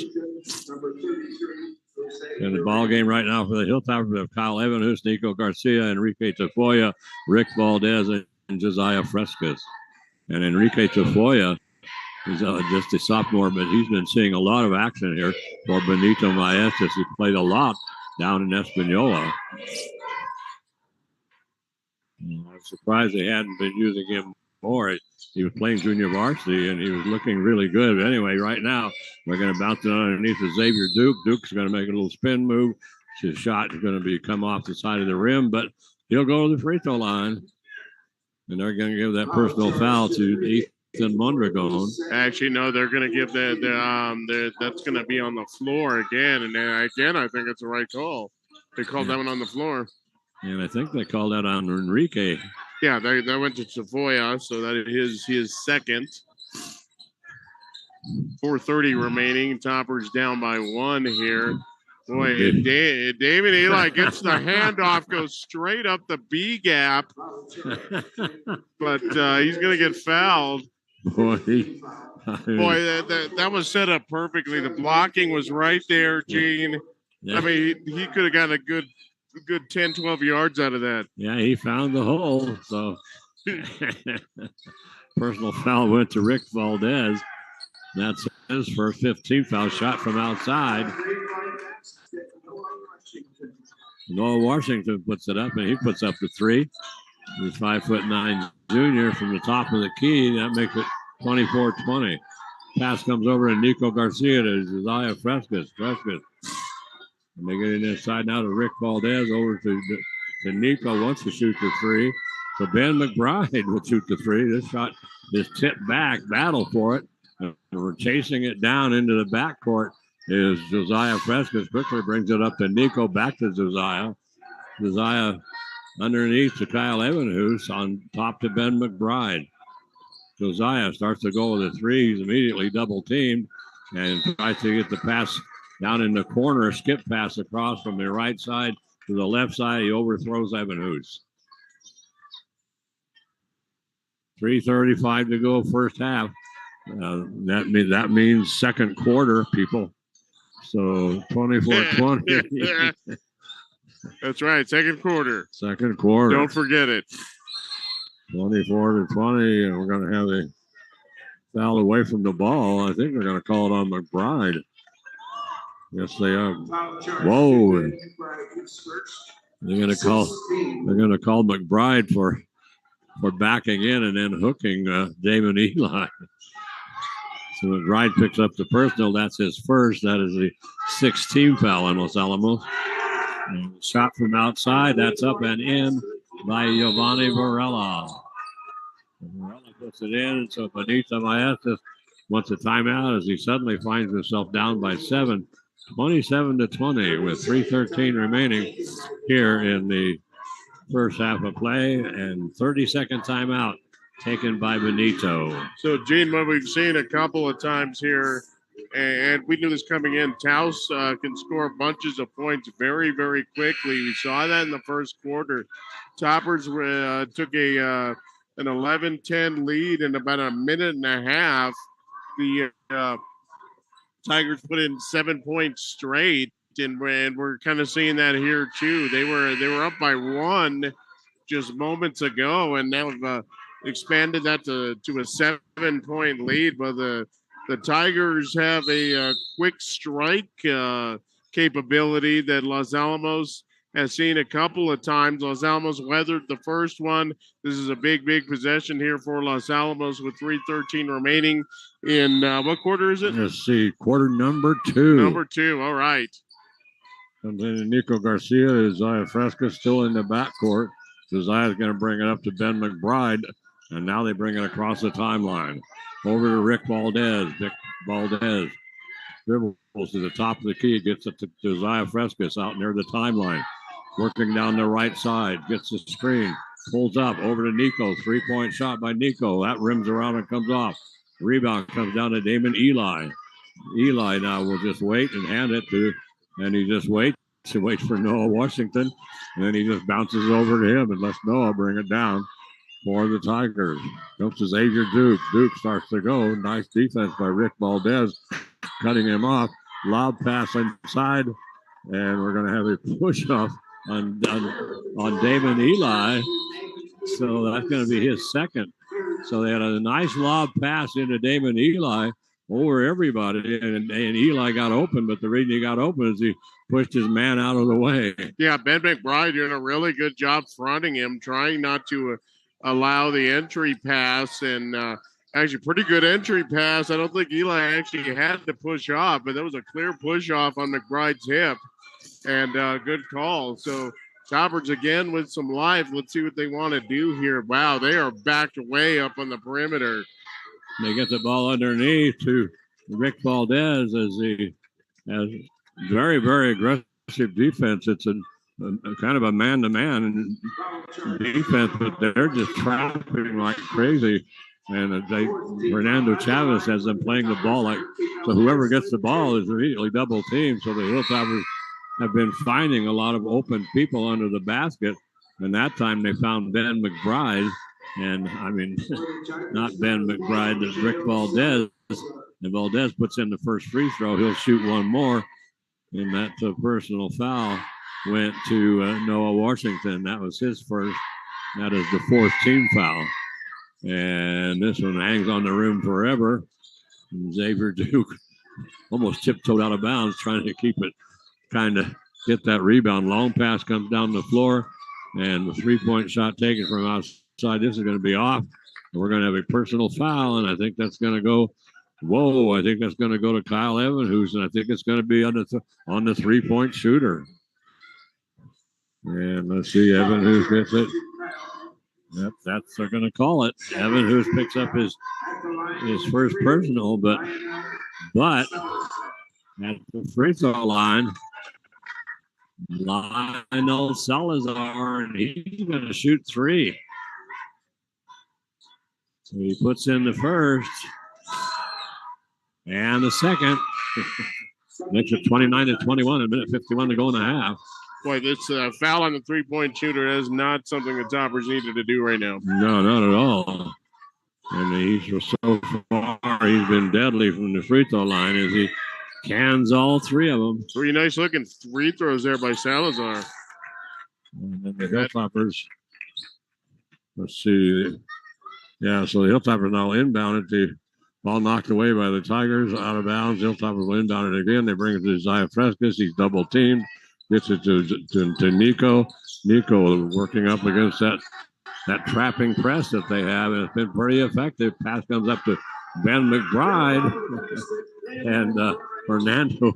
In the ball game right now for the Hilltoppers have Kyle Evanhoose, Nico Garcia, Enrique Tafoya, Rick Valdez, and Josiah Frescas. And Enrique Tafoya is just a sophomore, but he's been seeing a lot of action here for Benito Maestas. He played a lot down in Espanola. I'm surprised they hadn't been using him before. He was playing junior varsity, and he was looking really good. But anyway, right now, we're going to bounce it underneath to Xavier Duke. Duke's going to make a little spin move. His shot is going to come off the side of the rim, but he'll go to the free throw line. And they're going to give that personal foul to Ethan Mondragon. Actually, no, they're going to give that's going to be on the floor again. And again, I think it's the right call. They called that one on the floor. And I think they called that on Enrique. Yeah, they went to Savoya, so that is his second. 4:30 remaining. Toppers down by 1 here. Boy, David Eli gets the handoff, goes straight up the B gap, but he's going to get fouled. Boy, that was set up perfectly. The blocking was right there, Gene. Yeah. I mean, he could have gotten a good 10, 12 yards out of that. Yeah, he found the hole. So personal foul went to Rick Valdez. That's his first 15 foul shot from outside. Noah Washington puts it up, and he puts up the 3. He's 5'9" junior from the top of the key. That makes it 24-20. Pass comes over to Nico Garcia to Josiah Frescas. And they get it inside now to Rick Valdez, over to Nico, wants to shoot the 3. So Ben McBride will shoot the 3. This shot is tipped back, battle for it. And we're chasing it down into the backcourt is Josiah Frescas. Quickly brings it up to Nico, back to Josiah. Josiah underneath to Kyle Evanhus, on top to Ben McBride. Josiah starts to go with a 3. He's immediately double teamed and tries to get the pass down in the corner, a skip pass across from the right side to the left side. He overthrows Evanhus. 3:35 to go, first half. That means second quarter, people. So 24-20. That's right, second quarter. Second quarter. Don't forget it. 24-20, and we're going to have a foul away from the ball. I think they're going to call it on McBride. Yes, they are. Whoa! They're going to call McBride for backing in and then hooking Damon Eli. So McBride picks up the personal. That's his first. That is the 16th foul on Los Alamos. And shot from outside. That's up and in by Giovanni Varela. Varela puts it in, and so Benito Maestas wants a timeout as he suddenly finds himself down by 7, 27-20, with 3:13 remaining here in the first half of play, and 30-second timeout taken by Benito. So, Gene, what we've seen a couple of times here, and we knew this coming in, Taos can score bunches of points very, very quickly. We saw that in the first quarter. Toppers took an 11-10 lead in about a minute and a half. The Tigers put in 7 points straight, and we're kind of seeing that here too. They were up by 1 just moments ago, and now have expanded that to a 7-point lead. But the Tigers have a quick strike capability that Los Alamos has seen a couple of times. Los Alamos weathered the first one. This is a big possession here for Los Alamos with 3:13 remaining in what quarter is it? Let's see, quarter number 2. Number 2, all right. And then Nico Garcia, Josiah Fresca still in the backcourt. Josiah's going to bring it up to Ben McBride, and now they bring it across the timeline. Over to Rick Valdez. Rick Valdez dribbles to the top of the key, gets it to Josiah Frescas out near the timeline. Working down the right side, gets the screen, pulls up over to Nico. 3-point shot by Nico. That rims around and comes off. Rebound comes down to Damon Eli. Eli now will just wait and hand it to, and he just waits. He waits for Noah Washington, and then he just bounces over to him and lets Noah bring it down for the Tigers. Comes to Xavier Duke. Duke starts to go. Nice defense by Rick Valdez, cutting him off. Lob pass inside, and we're going to have a push-off on Damon Eli. So that's going to be his second. So they had a nice lob pass into Damon Eli over everybody, and Eli got open, but the reason he got open is he pushed his man out of the way. Yeah, Ben McBride doing a really good job fronting him, trying not to allow the entry pass, and actually pretty good entry pass. I don't think Eli actually had to push off, but that was a clear push off on McBride's hip, and good call. So Toppers again with some life. Let's see what they want to do here. Wow, they are backed way up on the perimeter. They get the ball underneath to Rick Valdez as he has very, very aggressive defense. It's a kind of a man-to-man defense, but they're just trapping like crazy. And Fernando Chavez has them playing the ball like, so whoever gets the ball is immediately double teamed. So the Hilltoppers have been finding a lot of open people under the basket. And that time they found Ben McBride. And I mean, not Ben McBride, but Rick Valdez. And Valdez puts in the first free throw. He'll shoot one more. And that personal foul went to Noah Washington. That was his first. That is the fourth team foul. And this one hangs on the rim forever. And Xavier Duke almost tiptoed out of bounds trying to keep it, trying to get that rebound. Long pass comes down the floor. And the three-point shot taken from outside. This is going to be off. We're going to have a personal foul, and I think that's going to go. Whoa, I think that's going to go to Kyle Evanhuis, and I think it's going to be on the three-point shooter. And let's see, Evanhuis gets it. Yep, they're going to call it. Evanhuis picks up his first personal, but at the free throw line, Lionel Salazar, and he's going to shoot three. So he puts in the first and the second. Makes it 29-21, a minute 51 to go in the half. Boy, this foul on the three-point shooter is not something the Toppers needed to do right now. No, not at all. And he's so far, he's been deadly from the free throw line as he cans all three of them. Three nice-looking free throws there by Salazar. And then the Hilltoppers, let's see. Yeah, so the Hilltoppers now inbounded. The ball knocked away by the Tigers, out of bounds. The Hilltoppers will inbound it again. They bring it to Isaiah Frescas. He's double-teamed. Gets it to Nico. Nico working up against that trapping press that they have, and it's been pretty effective. Pass comes up to Ben McBride, and Fernando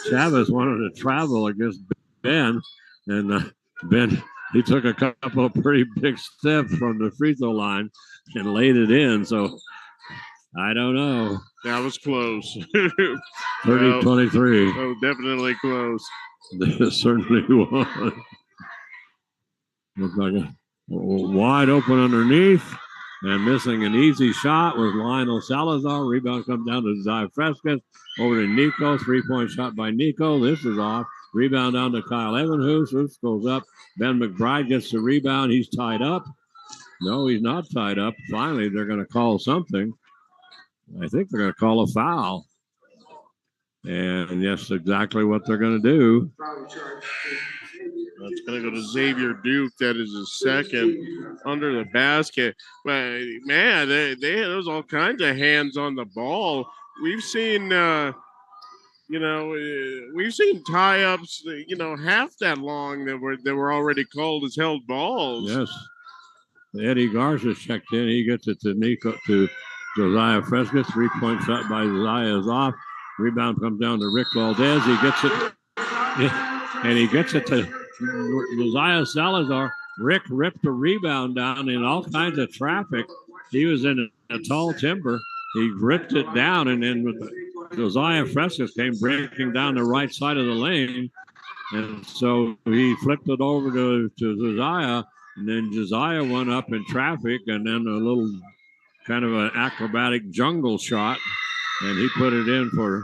Chavez wanted to travel against Ben, and Ben, he took a couple of pretty big steps from the free throw line and laid it in. So I don't know. That was close. 30-23. Oh, definitely close. This certainly was. Looks like a wide open underneath, and missing an easy shot was Lionel Salazar. Rebound comes down to Zai Frescas. Over to Nico. Three-point shot by Nico. This is off. Rebound down to Kyle Evanhuis. This goes up. Ben McBride gets the rebound. He's tied up. No, he's not tied up. Finally, they're going to call something. I think they're going to call a foul. And yes, exactly what they're going to do. It's going to go to Xavier Duke. That is his second under the basket. But man, there was all kinds of hands on the ball. We've seen, we've seen tie-ups, half that long that were already called as held balls. Yes. Eddie Garza checked in. He gets it to Josiah Frescas. Three-point shot by Josiah is off. Rebound comes down to Rick Valdez. He gets it, and he gets it to Josiah Salazar. Rick ripped the rebound down in all kinds of traffic. He was in a tall timber. He ripped it down, and then Josiah Frescas came breaking down the right side of the lane. And so he flipped it over to Josiah, and then Josiah went up in traffic, and then a little kind of an acrobatic jungle shot. And he put it in for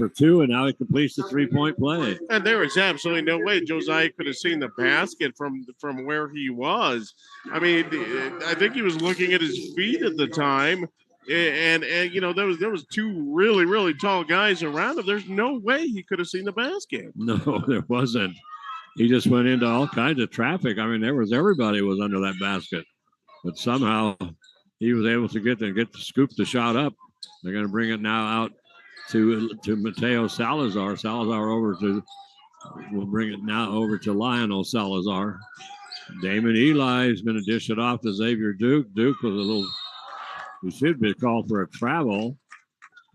two, and now he completes the three-point play. And there was absolutely no way Josiah could have seen the basket from where he was. I mean, I think he was looking at his feet at the time, and there was two really, really tall guys around him. There's no way he could have seen the basket. No, there wasn't. He just went into all kinds of traffic. I mean, everybody was under that basket, but somehow he was able to scoop the shot up. They're going to bring it now out to Mateo Salazar. We'll bring it now over to Lionel Salazar. Damon Eli is going to dish it off to Xavier Duke. Duke with a little, he should be called for a travel.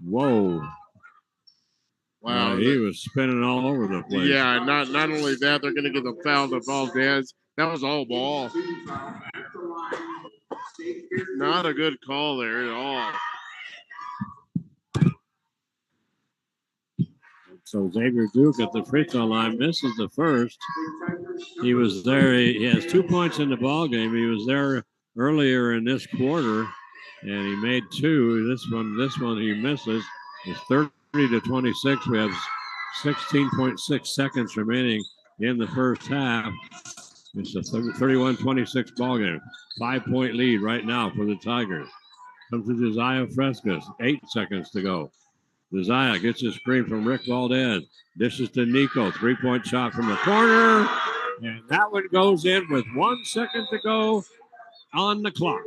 Whoa. Wow. He was spinning all over the place. Yeah, not only that, they're going to get the foul to Valdez. That was all ball. Not a good call there at all. So Xavier Duke at the free throw line misses the first. He was there. He has 2 points in the ball game. He was there earlier in this quarter, and he made two. This one he misses. It's 30-26. We have 16.6 seconds remaining in the first half. It's a 31-26 ball game. 5-point lead right now for the Tigers. Comes to Josiah Frescas. 8 seconds to go. Josiah gets a screen from Rick Valdez. Dishes to Nico. 3-point shot from the corner. And that one goes in with 1 second to go on the clock.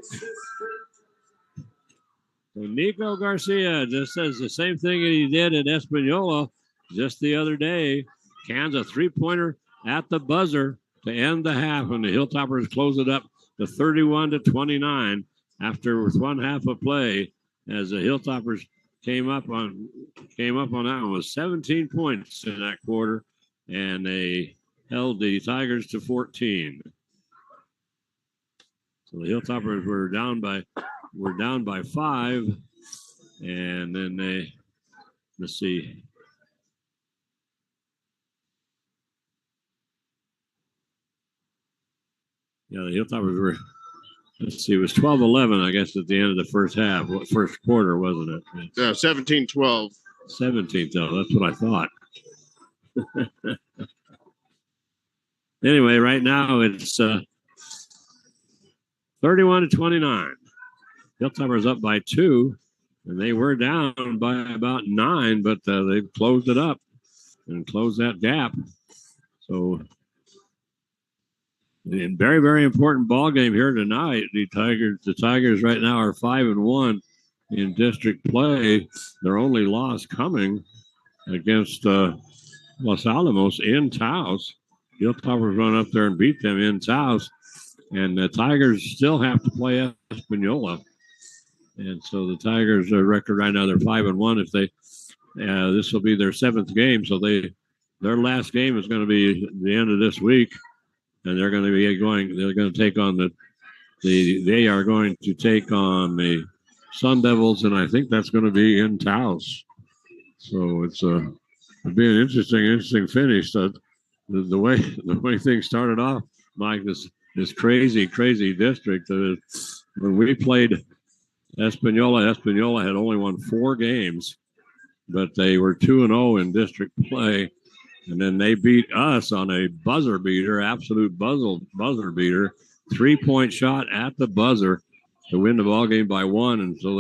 So Nico Garcia just says the same thing that he did at Espanola just the other day. Cans a 3-pointer at the buzzer to end the half, and the Hilltoppers close it up to 31-29 after one half of play, as the Hilltoppers came up on that one with 17 points in that quarter, and they held the Tigers to 14. So the Hilltoppers were down by 5, and then let's see. Yeah, the Hilltoppers were, it was 12-11, I guess, at the end of the first half, first quarter, wasn't it? 17-12. 17, though. That's what I thought. Anyway, right now it's 31-29. Hilltoppers up by 2, and they were down by about 9, but they've closed it up and closed that gap. So, a very, very important ball game here tonight. The Tigers right now are 5-1 in district play. Their only loss coming against Los Alamos in Taos. Hilltoppers run up there and beat them in Taos, and the Tigers still have to play Espanola. And so the Tigers' record right now, they're 5-1. If they, this will be their 7th game, so their last game is going to be the end of this week, and they're going to be going. They're going to take on they are going to take on the Sun Devils, and I think that's going to be in Taos. So it'll be an interesting finish. The way things started off, Mike, this crazy district. When we played Espanola had only won 4 games, but they were 2-0 in district play, and then they beat us on a buzzer beater, absolute buzzer beater, 3-point shot at the buzzer to win the ball game by 1, and so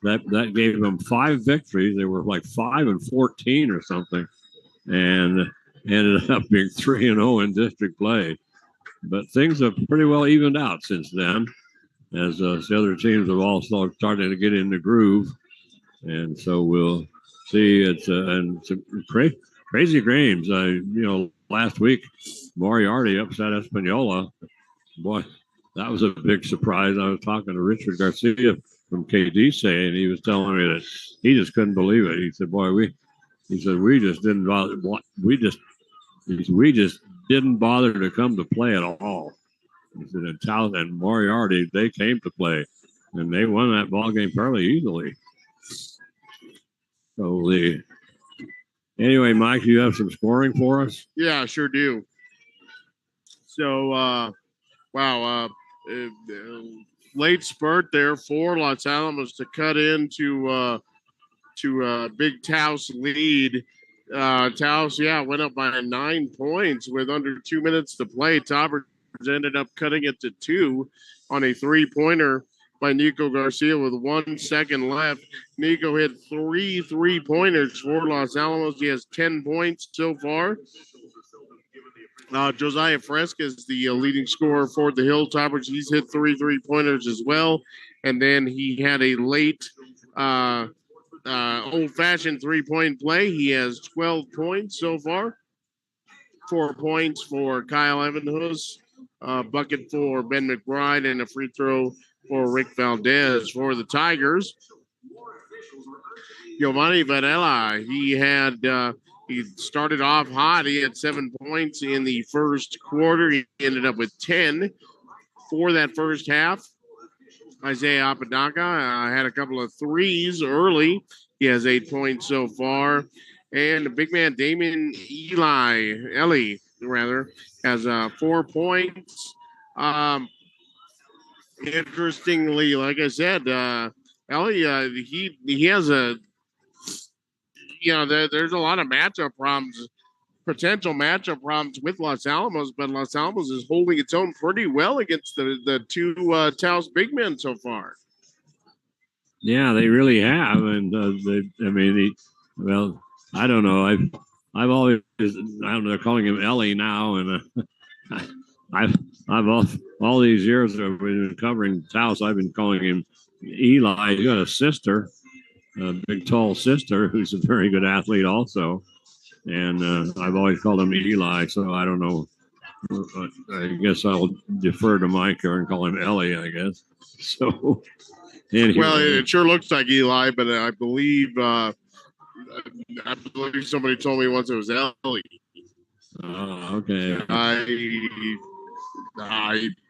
that gave them 5 victories. They were like 5-14 or something, and ended up being 3-0 in district play. But things have pretty well evened out since then, as the other teams have all started to get in the groove. And so we'll see. It's crazy games. Last week, Moriarty upset Espanola. Boy, that was a big surprise. I was talking to Richard Garcia from KDC, and he was telling me that he just couldn't believe it. He said, "Boy, we just didn't bother. We just didn't bother to come to play at all." He said, and Taos and Moriarty, they came to play, and they won that ball game fairly easily. So anyway, Mike, you have some scoring for us? Yeah, sure do. So, late spurt there for Los Alamos to cut into big Taos lead. Taos, went up by 9 points with under 2 minutes to play. Toppers ended up cutting it to 2 on a 3-pointer by Nico Garcia with 1 second left. Nico hit 3 3-pointers for Los Alamos. He has 10 points so far. Josiah Fresca is the leading scorer for the Hilltoppers. He's hit 3 3-pointers as well. And then he had a late old-fashioned 3-point play. He has 12 points so far. 4 points for Kyle Evanhus. bucket for Ben McBride and a free throw for Rick Valdez. For the Tigers, Giovanni Varela, he started off hot. He had 7 points in the first quarter. He ended up with 10 for that first half. Isaiah Apodaca had a couple of threes early. He has 8 points so far. And the big man Damon Ellie, has 4 points. Interestingly, like I said, Ellie, he has there's a lot of potential matchup problems with Los Alamos, but Los Alamos is holding its own pretty well against the two Taos big men so far. Yeah, they really have, and I don't know. I've always, I don't know, they're calling him Ellie now, and I've all these years I've been covering Taos, I've been calling him Eli. He's got a sister, a big tall sister, who's a very good athlete also, and I've always called him Eli. So I don't know. I guess I'll defer to Mike here and call him Ellie, I guess. So. Anyway. Well, it sure looks like Eli, but I believe somebody told me once it was Ellie. Oh, okay. I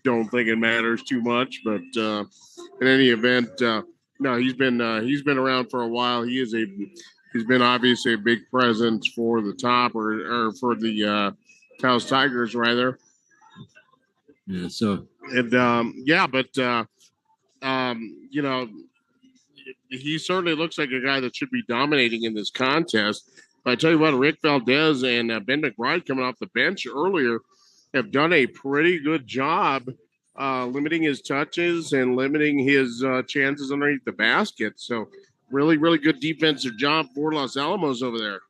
don't think it matters too much, but in any event, no, he's been around for a while. He's been obviously a big presence for the top or for the Taos Tigers rather. Yeah. So he certainly looks like a guy that should be dominating in this contest. But I tell you what, Rick Valdez and Ben McBride coming off the bench earlier have done a pretty good job limiting his touches and limiting his chances underneath the basket. So really, really good defensive job for Los Alamos over there.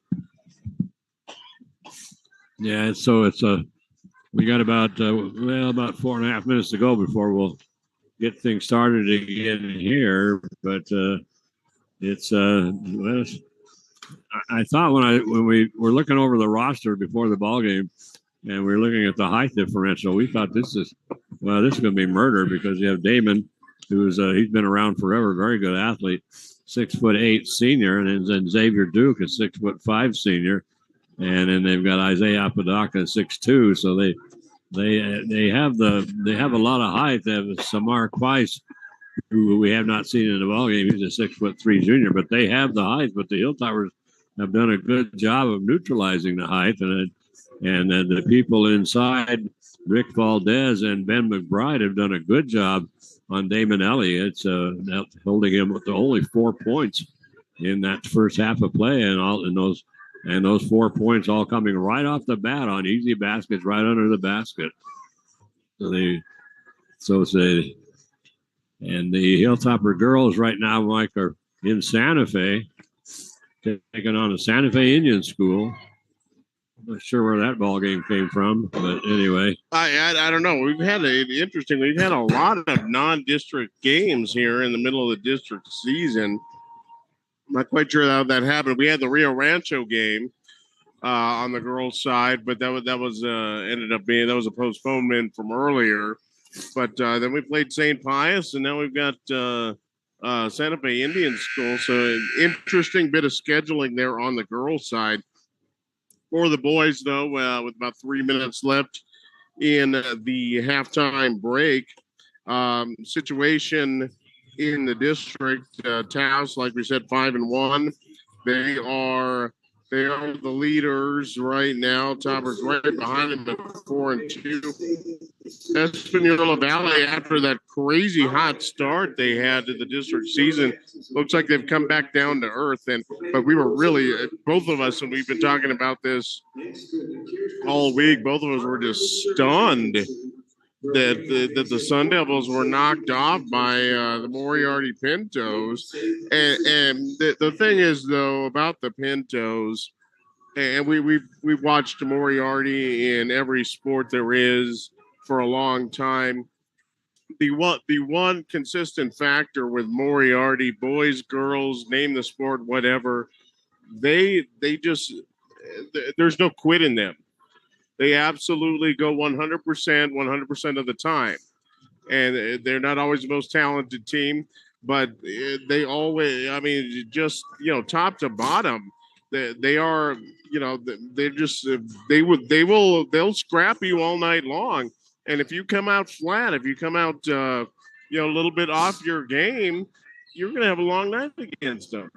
Yeah, so we got about 4.5 minutes to go before we'll get things started again here, but I thought when we were looking over the roster before the ball game, and we were looking at the height differential, we thought this is going to be murder, because you have Damon, who's he's been around forever, very good athlete, 6'8" senior, and then Xavier Duke is 6'5" senior, and then they've got Isaiah Apodaca 6'2", so they have a lot of height. They have Samar Quaice, who we have not seen in the ball game. He's a 6'3" junior, but they have the height. But the Hilltoppers have done a good job of neutralizing the height, and the people inside, Rick Valdez and Ben McBride, have done a good job on Damon Ellie. It's holding him to only 4 points in that first half of play, and those 4 points all coming right off the bat on easy baskets right under the basket. And the Hilltopper girls right now, Mike, are in Santa Fe, taking on a Santa Fe Indian School. I'm not sure where that ball game came from, but anyway. I don't know. We've had a lot of non-district games here in the middle of the district season. Not quite sure how that happened. We had the Rio Rancho game on the girls' side, but that was a postponement from earlier. But then we played St. Pius, and now we've got Santa Fe Indian School. So an interesting bit of scheduling there on the girls' side. For the boys, though, with about 3 minutes left in the halftime break, situation in the district, Taos, like we said, 5-1. They are the leaders right now. Toppers right behind them at 4-2. Espanola Valley, after that crazy hot start they had to the district season, looks like they've come back down to earth. But we were really, both of us, and we've been talking about this all week, both of us were just stunned that the Sun Devils were knocked off by the Moriarty Pintos. And the thing is, though, about the Pintos, and we've watched Moriarty in every sport there is for a long time. The one consistent factor with Moriarty, boys, girls, name the sport, whatever, they just, there's no quit in them. They absolutely go 100% of the time. And they're not always the most talented team, but they always, I mean, just, top to bottom, they are, they're just, they'll scrap you all night long. And if you come out flat, if you come out, a little bit off your game, you're going to have a long night against them.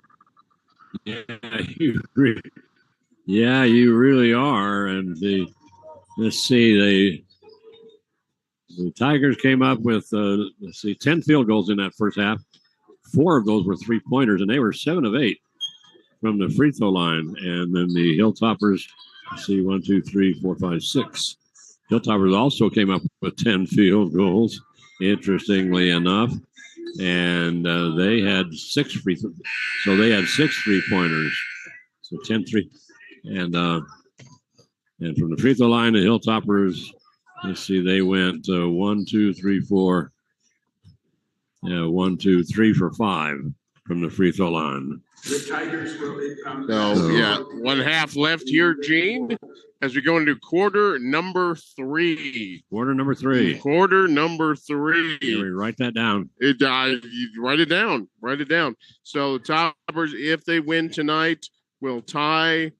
Yeah, you really are. And let's see, the Tigers came up with 10 field goals in that first half. 4 of those were 3-pointers, and they were 7 of 8 from the free throw line. And then the Hilltoppers, 1, 2, 3, 4, 5, 6. Hilltoppers also came up with 10 field goals, interestingly enough. And they had 6 free throws. So they had 6 3-pointers. So 10-3. And from the free throw line, the Hilltoppers, let's see, they went 1, 2, 3, 4. 1, 2, 3 for 5 from the free throw line. The Tigers will be one half left here, Gene, as we go into quarter number 3. Quarter number 3. Here we write that down. You write it down. Write it down. So the Toppers, if they win tonight, will tie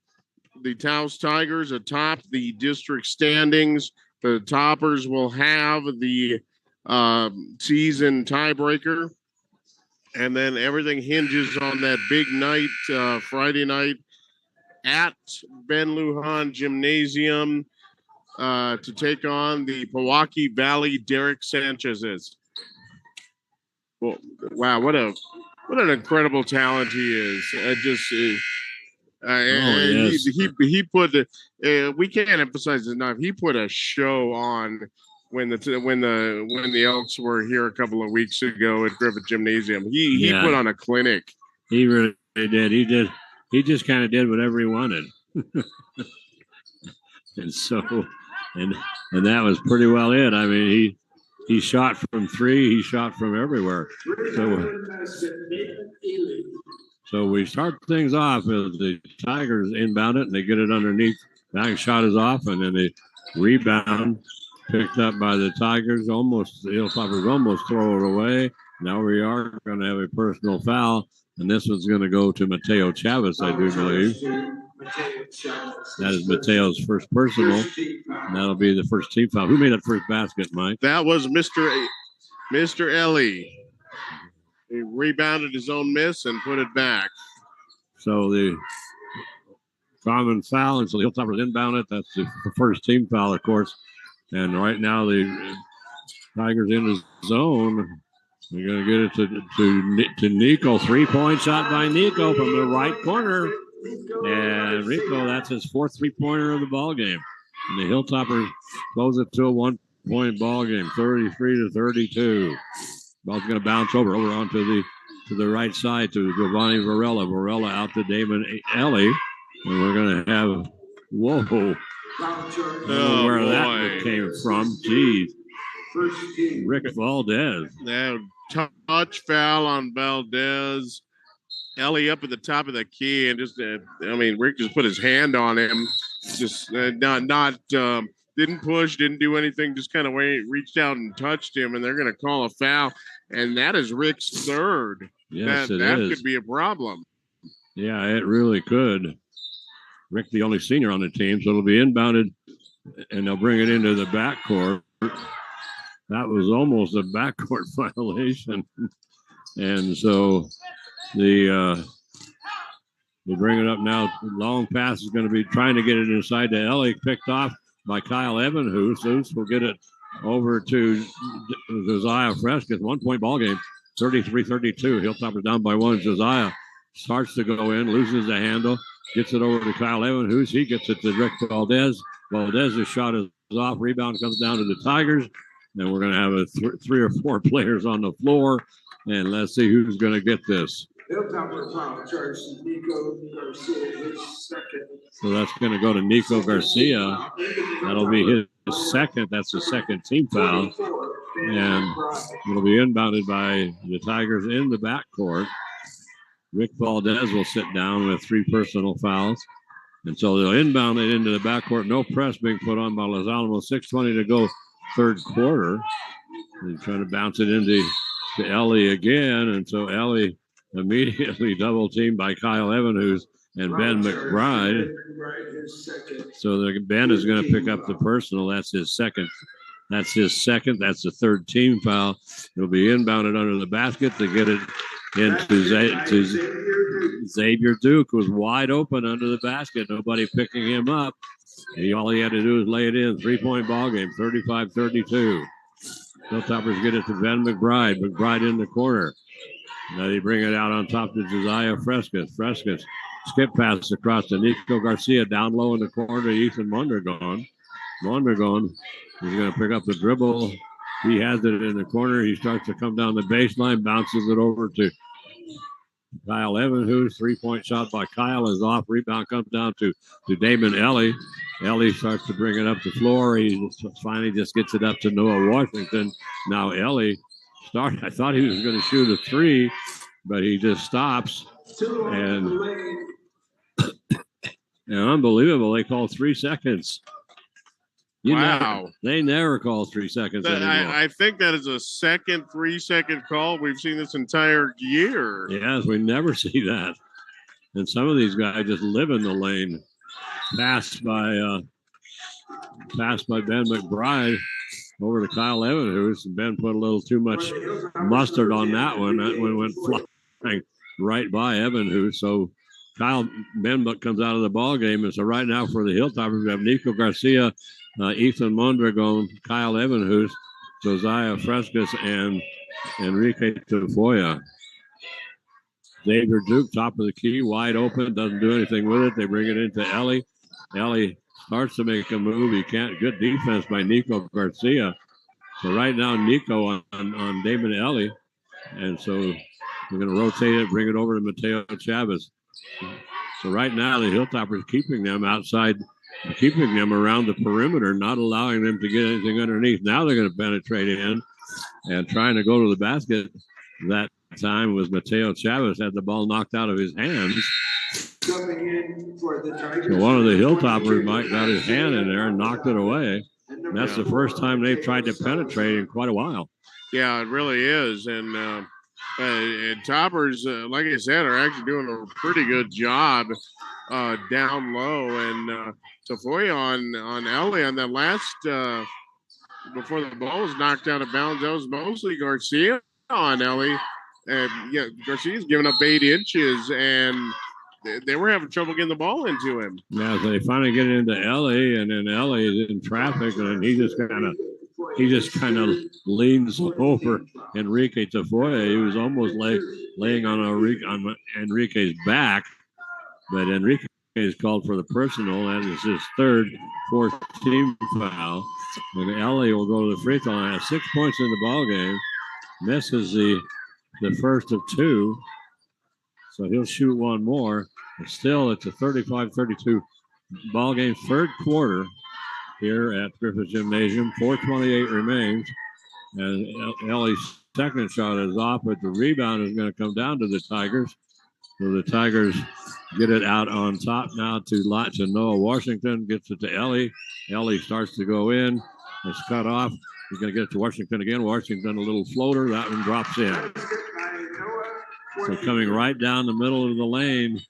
the Taos Tigers atop the district standings. The Toppers will have the season tiebreaker, and then everything hinges on that big night, Friday night at Ben Lujan Gymnasium to take on the Pewaukee Valley Derek Sanchez's. Well, wow, what an incredible talent he is! Yes. He put we can't emphasize enough. He put a show on when the Elks were here a couple of weeks ago at Griffith Gymnasium. He put on a clinic. He really did. He just kind of did whatever he wanted. And that was pretty well it. I mean, he shot from 3, he shot from everywhere. So we start things off as the Tigers inbound it, and they get it underneath. Back shot is off, and then the rebound picked up by the Tigers. The Hilltoppers almost throw it away. Now we are going to have a personal foul, and this one's going to go to Mateo Chavez, I do believe. That is Mateo's first personal, and that'll be the first team foul. Who made that first basket, Mike? That was Mr. Ellie. He rebounded his own miss and put it back. So the common foul, and so the Hilltoppers inbound it. That's the first team foul, of course. And right now the Tigers in the zone. They're going to get it to Nico. 3-point shot by Nico from the right corner. And Rico, that's his 4th 3-pointer of the ball game. And the Hilltoppers close it to a 1-point ball game, 33-32. Ball's going to bounce over onto the right side to Giovanni Varela. Varela out to Damon Ellie. And we're going to have, whoa. Where that came from. Jeez. Rick Valdez. That touch foul on Valdez. Ellie up at the top of the key, and just, Rick just put his hand on him. Just didn't push, didn't do anything, just kind of reached out and touched him, and they're going to call a foul. And that is Rick's 3rd. Yes, that could be a problem. Yeah, it really could. Rick, the only senior on the team, so it'll be inbounded, and they'll bring it into the backcourt. That was almost a backcourt violation. And so they bring it up now. Long pass is going to be trying to get it inside to Ellie, picked off by Kyle Evanhoose. Hoose will get it over to Josiah Fresca. 1-point ball game, 33-32. Hilltoppers down by 1. Josiah starts to go in, loses the handle, gets it over to Kyle Evanhoose. He gets it to Rick Valdez. Valdez's shot is off. Rebound comes down to the Tigers. And we're going to have 3 or 4 players on the floor. And let's see who's going to get this. So that's going to go to Nico Garcia. That'll be his 2nd. That's the 2nd team foul. And it'll be inbounded by the Tigers in the backcourt. Rick Valdez will sit down with 3 personal fouls. And so they'll inbound it into the backcourt. No press being put on by Los Alamos. 6:20 to go, third quarter. They're trying to bounce it into Ellie again. And so Ellie immediately double teamed by Kyle Evanhuis and Ben McBride. So Ben is going to pick up the personal. That's his second. That's the third team foul. It'll be inbounded under the basket to get it into Xavier Duke, who was wide open under the basket. Nobody picking him up. All he had to do was lay it in. 3-point ball game, 35-32. Hilltoppers get it to Ben McBride. McBride in the corner. Now they bring it out on top to Josiah Frescas. Frescas skip pass across to Nico Garcia. Down low in the corner, Ethan Mondragon. Mondragon is going to pick up the dribble. He has it in the corner. He starts to come down the baseline, bounces it over to Kyle Evanhuis. 3-point shot by Kyle is off. Rebound comes down to Damon Ellie. Ellie starts to bring it up the floor. He finally just gets it up to Noah Washington. Now Ellie I thought he was going to shoot a three, but he just stops. And unbelievable. They call 3 seconds. Wow. They never call 3 seconds anymore. I think that is a second 3-second call we've seen this entire year. Yes, we never see that. And some of these guys just live in the lane. Passed by Ben McBride over to Kyle Evanhuis. And Ben put a little too much mustard on that one. That one went flying right by Evanhuis. So Ben comes out of the ball game. And so right now for the Hilltoppers, we have Nico Garcia, Ethan Mondragon, Kyle Evanhuis, Josiah Frescas, and Enrique Tafoya. Xavier Duke, top of the key, wide open, doesn't do anything with it. They bring it into Ellie. Ellie starts to make a move. He can't. Good defense by Nico Garcia. So right now, Nico on Damon Ellie. And so we're going to rotate it, bring it over to Mateo Chavez. So right now, the Hilltoppers keeping them outside, keeping them around the perimeter, not allowing them to get anything underneath. Now they're going to penetrate in and trying to go to the basket. That time was Mateo Chavez, had the ball knocked out of his hands. So one of the Hilltoppers got his hand in there and knocked it away. And that's the first time they've tried to penetrate in quite a while. Yeah, it really is. And Toppers, like I said, are actually doing a pretty good job down low. And Tafoya on Ellie on that last, before the ball was knocked out of bounds, that was mostly Garcia on Ellie. And yeah, Garcia's giving up 8 inches, and they were having trouble getting the ball into him. Yeah, so they finally get it into Ellie, and then Ellie is in traffic, and he just kind of leans over Enrique Tafoya. He was almost laying on Enrique's back, but Enrique is called for the personal. That is his fourth team foul. And Ellie will go to the free throw line. 6 points in the ball game. Misses the first of 2. So he'll shoot one more. But still, it's a 35-32 ball game, third quarter here at Griffith Gymnasium. 4:28 remains. And Ellie's second shot is off, but the rebound is going to come down to the Tigers. So the Tigers get it out on top now to Noah Washington. Gets it to Ellie. Ellie starts to go in. It's cut off. He's going to get it to Washington again. Washington, a little floater. That one drops in. So coming right down the middle of the lane,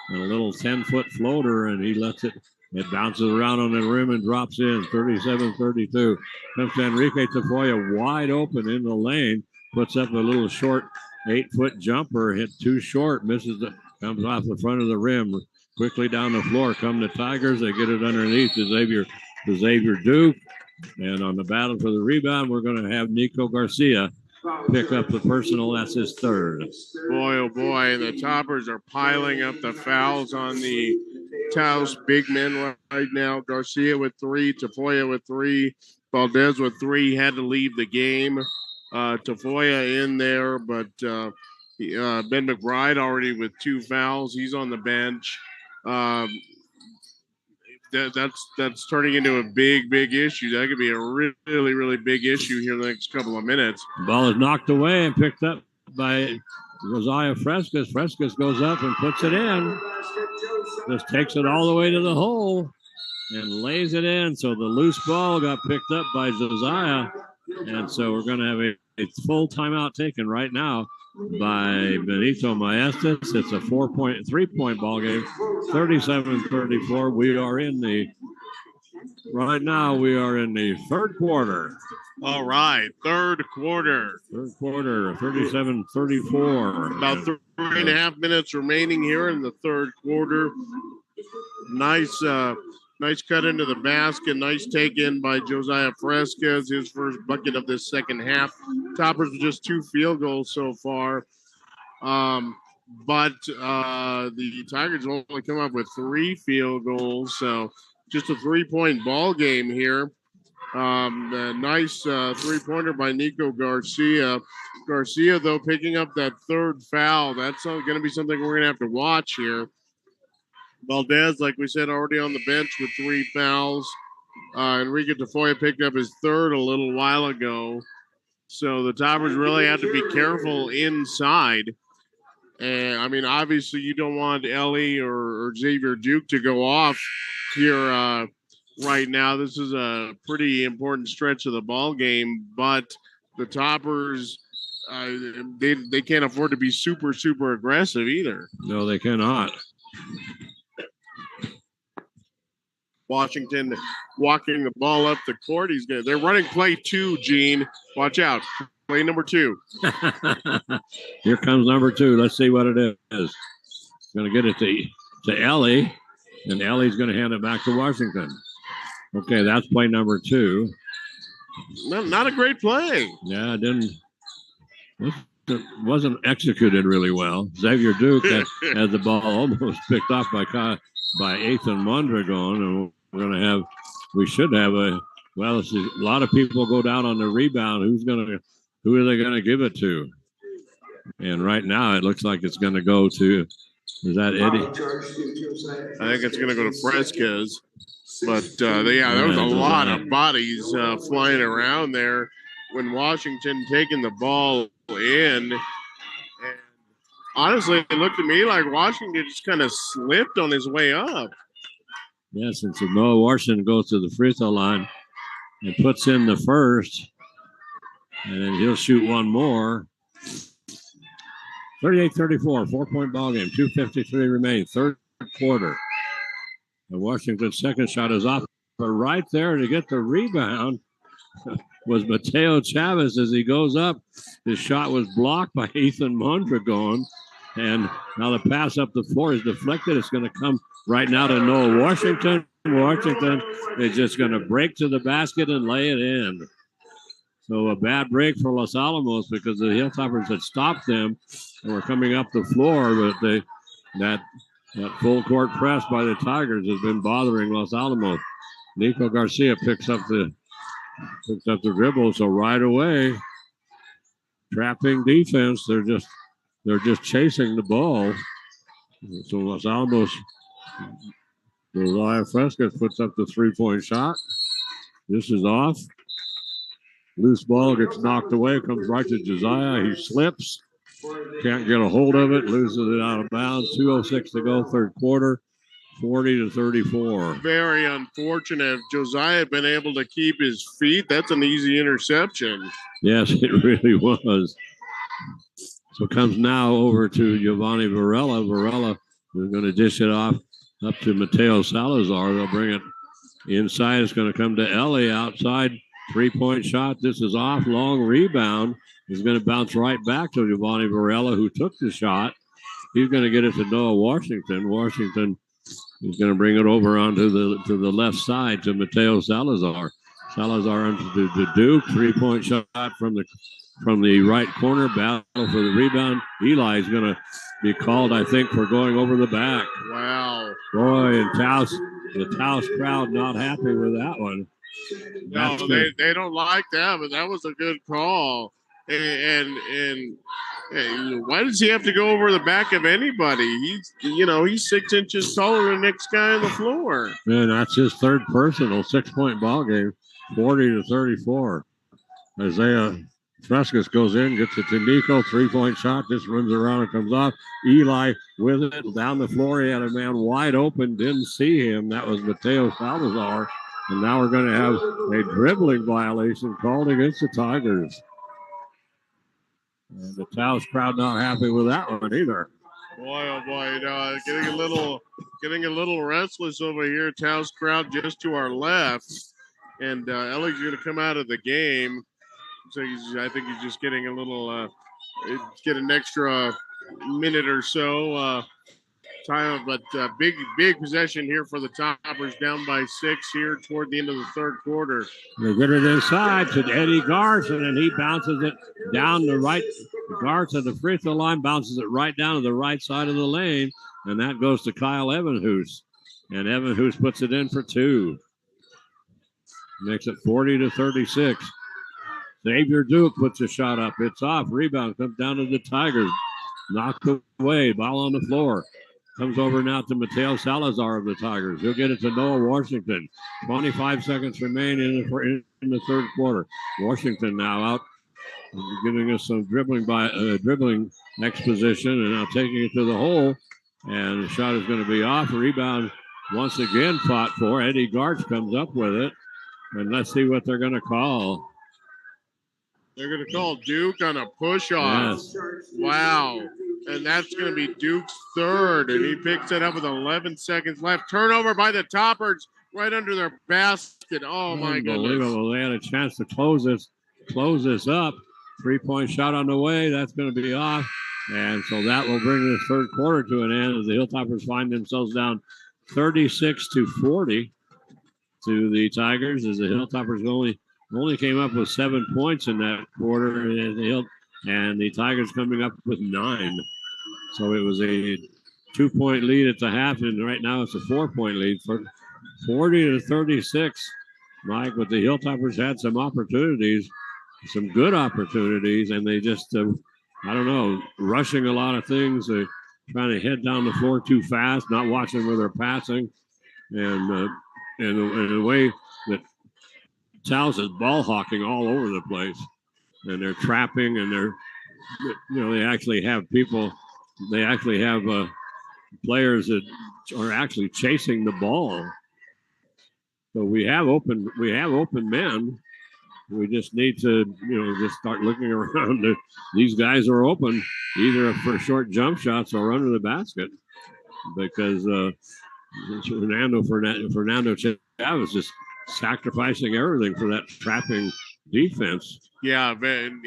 and a little 10-foot floater, and he lets it. It bounces around on the rim and drops in. 37-32. Comes to Enrique Tafoya wide open in the lane. Puts up a little short 8-foot jumper. Hit too short. Misses it. Comes off the front of the rim. Quickly down the floor come the Tigers. They get it underneath to Xavier Duke. And on the battle for the rebound, we're going to have Nico Garcia pick up the personal. That's his third. Boy, oh boy, the Toppers are piling up the fouls on the Taos big men right now. Garcia with 3, Tafoya with 3, Valdez with 3. Had to leave the game. Tafoya in there, but Ben McBride already with 2 fouls. He's on the bench. That's turning into a big issue. That could be a really big issue here in the next couple of minutes. The ball is knocked away and picked up by Josiah Frescas. Frescas goes up and puts it in. Just takes it all the way to the hole and lays it in. So the loose ball got picked up by Josiah. And so we're going to have a full timeout taken right now by Benito Maestas. It's a 3-point ball game, 37-34. Right now we are in the third quarter. All right, third quarter. 37-34. About 3.5 minutes remaining here in the third quarter. Nice cut into the basket. Nice take in by Josiah Frescas, his first bucket of this second half. Toppers with just 2 field goals so far. But the Tigers only come up with 3 field goals. So just a 3-point ball game here. A nice 3-pointer by Nico Garcia. Garcia, though, picking up that third foul. That's going to be something we're going to have to watch here. Valdez, like we said, already on the bench with 3 fouls. Enrique Tafoya picked up his third a little while ago. So the Toppers really have to be careful inside. And, I mean, obviously you don't want Ellie or Xavier Duke to go off here right now. This is a pretty important stretch of the ball game, but the Toppers, they can't afford to be super, super aggressive either. No, they cannot. Washington walking the ball up the court. They're running play 2, Gene. Watch out. Play number 2. Here comes number 2. Let's see what it is. Going to get it to Ellie, and Ellie's going to hand it back to Washington. Okay, that's play number 2. Not a great play. Yeah, it wasn't executed really well. Xavier Duke had the ball almost picked off by Ethan Mondragon, and we should have a lot of people go down on the rebound. Who are they gonna give it to? And right now it looks like it's gonna go to, is that Eddie? I think it's gonna go to Frescas. But there was a lot of bodies flying around there when Washington taking the ball in. And honestly, it looked to me like Washington just kind of slipped on his way up. Yes, and so Noah Washington goes to the free throw line and puts in the first, and then he'll shoot one more. 38-34, 4-point ball game, 2:53 remaining, third quarter. And Washington's second shot is off, but right there to get the rebound was Mateo Chavez as he goes up. His shot was blocked by Ethan Mondragon, and now the pass up the floor is deflected. It's going to come right now to Noah Washington. Washington is just going to break to the basket and lay it in. So a bad break for Los Alamos because the Hilltoppers had stopped them and were coming up the floor, but that full court press by the Tigers has been bothering Los Alamos. Nico Garcia picks up the dribble, so right away, trapping defense. They're just chasing the ball. So Los Alamos, Josiah Frescas puts up the 3-point shot. This is off. Loose ball gets knocked away, comes right to Josiah. He slips, can't get a hold of it, loses it out of bounds. 2:06 to go, third quarter, 40-34. Very unfortunate. If Josiah had been able to keep his feet, that's an easy interception. Yes, it really was. So it comes now over to Giovanni Varela. Varela is going to dish it off up to Mateo Salazar. They'll bring it inside. It's going to come to Ellie outside. 3-point shot. This is off. Long rebound. He's going to bounce right back to Giovanni Varela, who took the shot. He's going to get it to Noah Washington. Washington is going to bring it over onto the left side to Mateo Salazar. Salazar onto the Duke. 3-point shot from the right corner. Battle for the rebound. Eli is going to be called, I think, for going over the back. Wow. Boy, and the Taos crowd not happy with that one. No, they don't like that, but that was a good call. And why does he have to go over the back of anybody? He's 6 inches taller than the next guy on the floor. And that's his third personal 6-point ball game, 40-34. Isaiah Frescas goes in, gets it to Nico. 3-point shot, just runs around and comes off. Eli with it down the floor. He had a man wide open, didn't see him. That was Mateo Salazar. And now we're going to have a dribbling violation called against the Tigers. And the Taos crowd not happy with that one either. Boy, oh boy, getting a little restless over here. Taos crowd just to our left, and Ellie's going to come out of the game. So I think he's just getting a little, get an extra minute or so time. But big possession here for the Toppers, down by 6 here toward the end of the third quarter. They get it inside to Eddie Garson, and he bounces it down the right. Garson at the free throw line bounces it right down to the right side of the lane, and that goes to Kyle Evanhoose. And Evanhoose puts it in for 2. Makes it 40-36. Xavier Duke puts a shot up. It's off. Rebound comes down to the Tigers. Knocked away. Ball on the floor. Comes over now to Mateo Salazar of the Tigers. He'll get it to Noah Washington. 25 seconds remain in the third quarter. Washington now out, giving us some dribbling exposition, and now taking it to the hole. And the shot is going to be off. Rebound once again fought for. Eddie Garch comes up with it. And let's see what they're going to call. They're going to call Duke on a push-off. Yes. Wow. And that's going to be Duke's third, and he picks it up with 11 seconds left. Turnover by the Toppers right under their basket. Oh, my goodness. Unbelievable. They had a chance to close this up. 3-point shot on the way. That's going to be off. And so that will bring this third quarter to an end as the Hilltoppers find themselves down 36-40 to the Tigers, as the Hilltoppers only came up with 7 points in that quarter, and the Tigers coming up with 9. So it was a 2-point lead at the half, and right now it's a 4-point lead for 40-36. Mike, but the Hilltoppers had some opportunities, some good opportunities, and they just, I don't know, rushing a lot of things, trying to head down the floor too fast, not watching where they're passing, and in a way that Taos is ball hawking all over the place, and they're trapping, and they actually have players that are actually chasing the ball. So we have open men. We just need to, just start looking around. These guys are open, either for short jump shots or under the basket, because Fernando Chavez just sacrificing everything for that trapping defense. Yeah, man,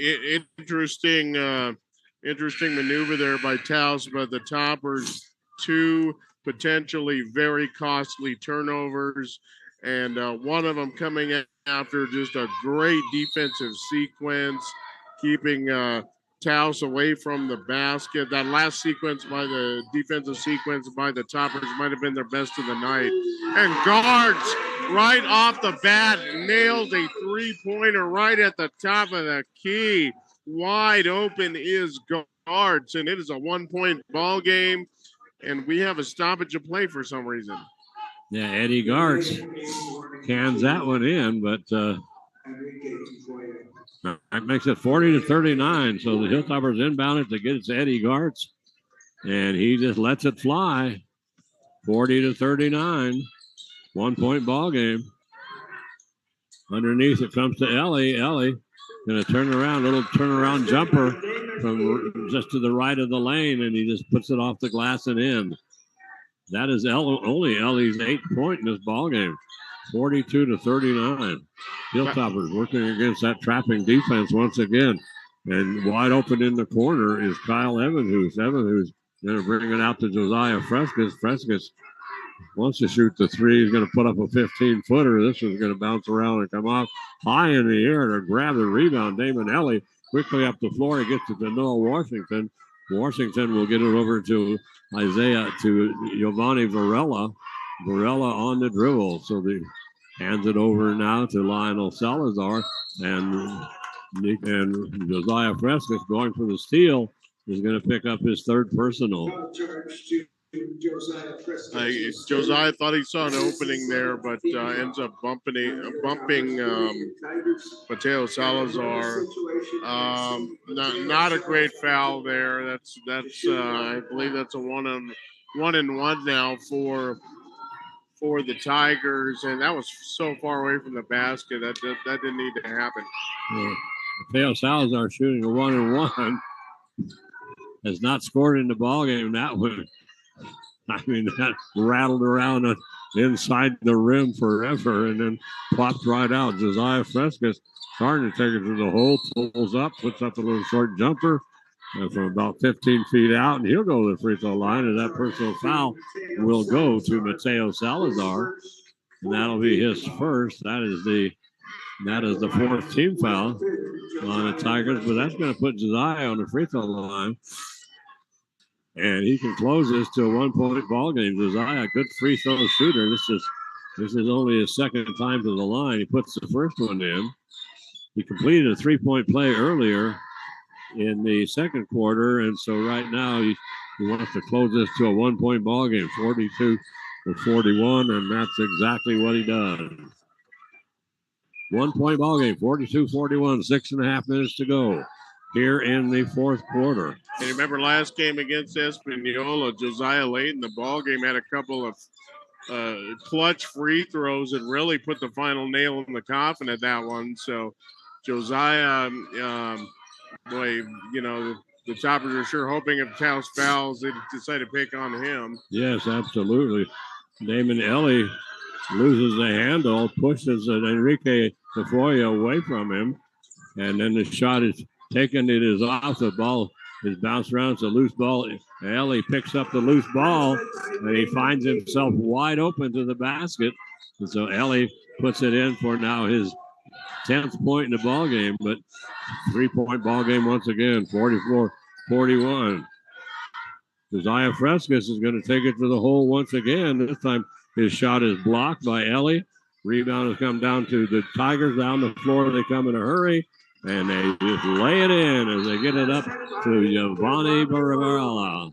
interesting maneuver there by Taos, but the Toppers, 2 potentially very costly turnovers, and one of them coming after just a great defensive sequence, keeping Taos away from the basket. That last sequence by the defensive sequence by the Toppers might have been their best of the night. And guards right off the bat nails a 3-pointer right at the top of the key. Wide open is guards, and it is a 1-point ball game, and we have a stoppage of play for some reason. Yeah, Eddie Gartz cans that one in, but that makes it 40-39. So the Hilltoppers inbound it to get it to Eddie Gartz, and he just lets it fly. 40-39, 1-point ball game. Underneath it comes to Ellie. Ellie going to turn around, little turnaround jumper from just to the right of the lane, and he just puts it off the glass and in. That is only Ellie's 8th point in this ball game. 42-39. Hilltoppers working against that trapping defense once again. And wide open in the corner is Kyle Evanhoose. Evanhoose going to bring it out to Josiah Frescas. Frescas wants to shoot the 3. He's going to put up a 15-footer. This is going to bounce around and come off high in the air to grab the rebound. Damon Ellie quickly up the floor. He gets it to Noah Washington. Washington will get it over to Giovanni Varela. Varela on the dribble. So they hands it over now to Lionel Salazar. And Josiah Frescas going for the steal is going to pick up his 3rd personal. Josiah thought he saw an opening there, but ends up bumping Mateo Salazar. Not a great foul there. That's I believe that's a one and one now for the Tigers, and that was so far away from the basket that didn't need to happen. Mateo Salazar shooting a 1-and-1 has not scored in the ball game. That one, I mean, that rattled around inside the rim forever and then plopped right out. Josiah Frescas starting to take it to the hole, pulls up, puts up a little short jumper from about 15 feet out, and he'll go to the free throw line, and that personal foul will go to Mateo Salazar, and that'll be his first. That is the fourth team foul on the Tigers, but that's going to put Josiah on the free throw line. And he can close this to a 1-point ball game. Josiah, good free throw shooter. This is only his second time to the line. He puts the first one in. He completed a 3-point play earlier in the second quarter, and so right now he wants to close this to a 1-point ball game, 42-41, and that's exactly what he does. 1-point ball game, 42-41, 6.5 minutes to go here in the fourth quarter. And remember last game against Espanola, Josiah late in the ball game had a couple of clutch free throws that really put the final nail in the coffin at that one. So Josiah, boy, you know, the Choppers are sure hoping if Taos fouls, they decide to pick on him. Yes, absolutely. Damon Ellie loses the handle, pushes Enrique Tafoya away from him, and then the shot is taken. It is off. The ball is bounced around. It's a loose ball. Ellie picks up the loose ball, and he finds himself wide open to the basket. And so Ellie puts it in for now his 10th point in the ball game, but 3-point ball game once again, 44-41. Josiah Frescas is going to take it to the hole once again. This time his shot is blocked by Ellie. Rebound has come down to the Tigers down the floor. They come in a hurry, and they just lay it in as they get it up to Giovanni Varela.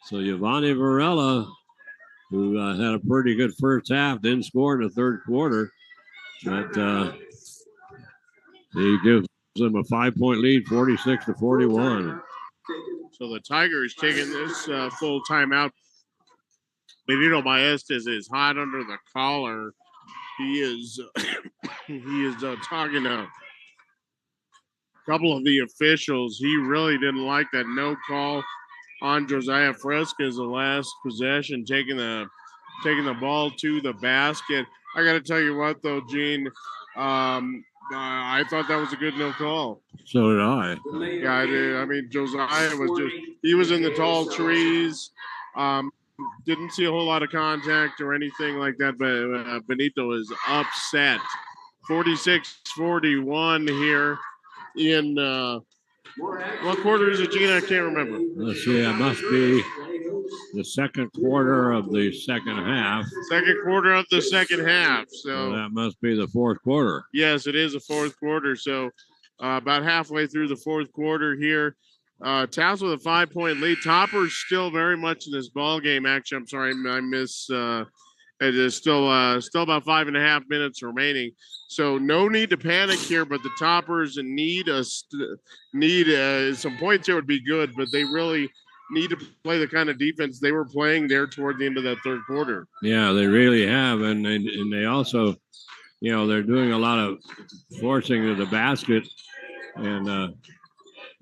So Giovanni Varela, who had a pretty good first half, didn't score in the third quarter, but he gives them a 5-point lead, 46-41. So the Tigers taking this full timeout. Benito Maestas is hot under the collar. He is talking to a couple of the officials. He really didn't like that no call on Josiah Frescas the last possession, taking the ball to the basket. I got to tell you what, though, Gene, I thought that was a good no call. So did I. Yeah, I did. I mean, Josiah he was in the tall trees. Didn't see a whole lot of contact or anything like that, but Benito is upset. 46-41 here in what quarter is it, Gina? I can't remember. Let's see, it must be the second quarter of the second half. Second quarter of the second half. So that must be the fourth quarter. Yes, it is the fourth quarter. So about halfway through the fourth quarter here. Taos with a 5-point lead. Topper's still very much in this ball game. Actually, I'm sorry, I miss. It is still about 5.5 minutes remaining. So no need to panic here, but the Toppers need some points here would be good, but they really need to play the kind of defense they were playing there toward the end of that third quarter. Yeah, they really have, and they also, you know, they're doing a lot of forcing to the basket, and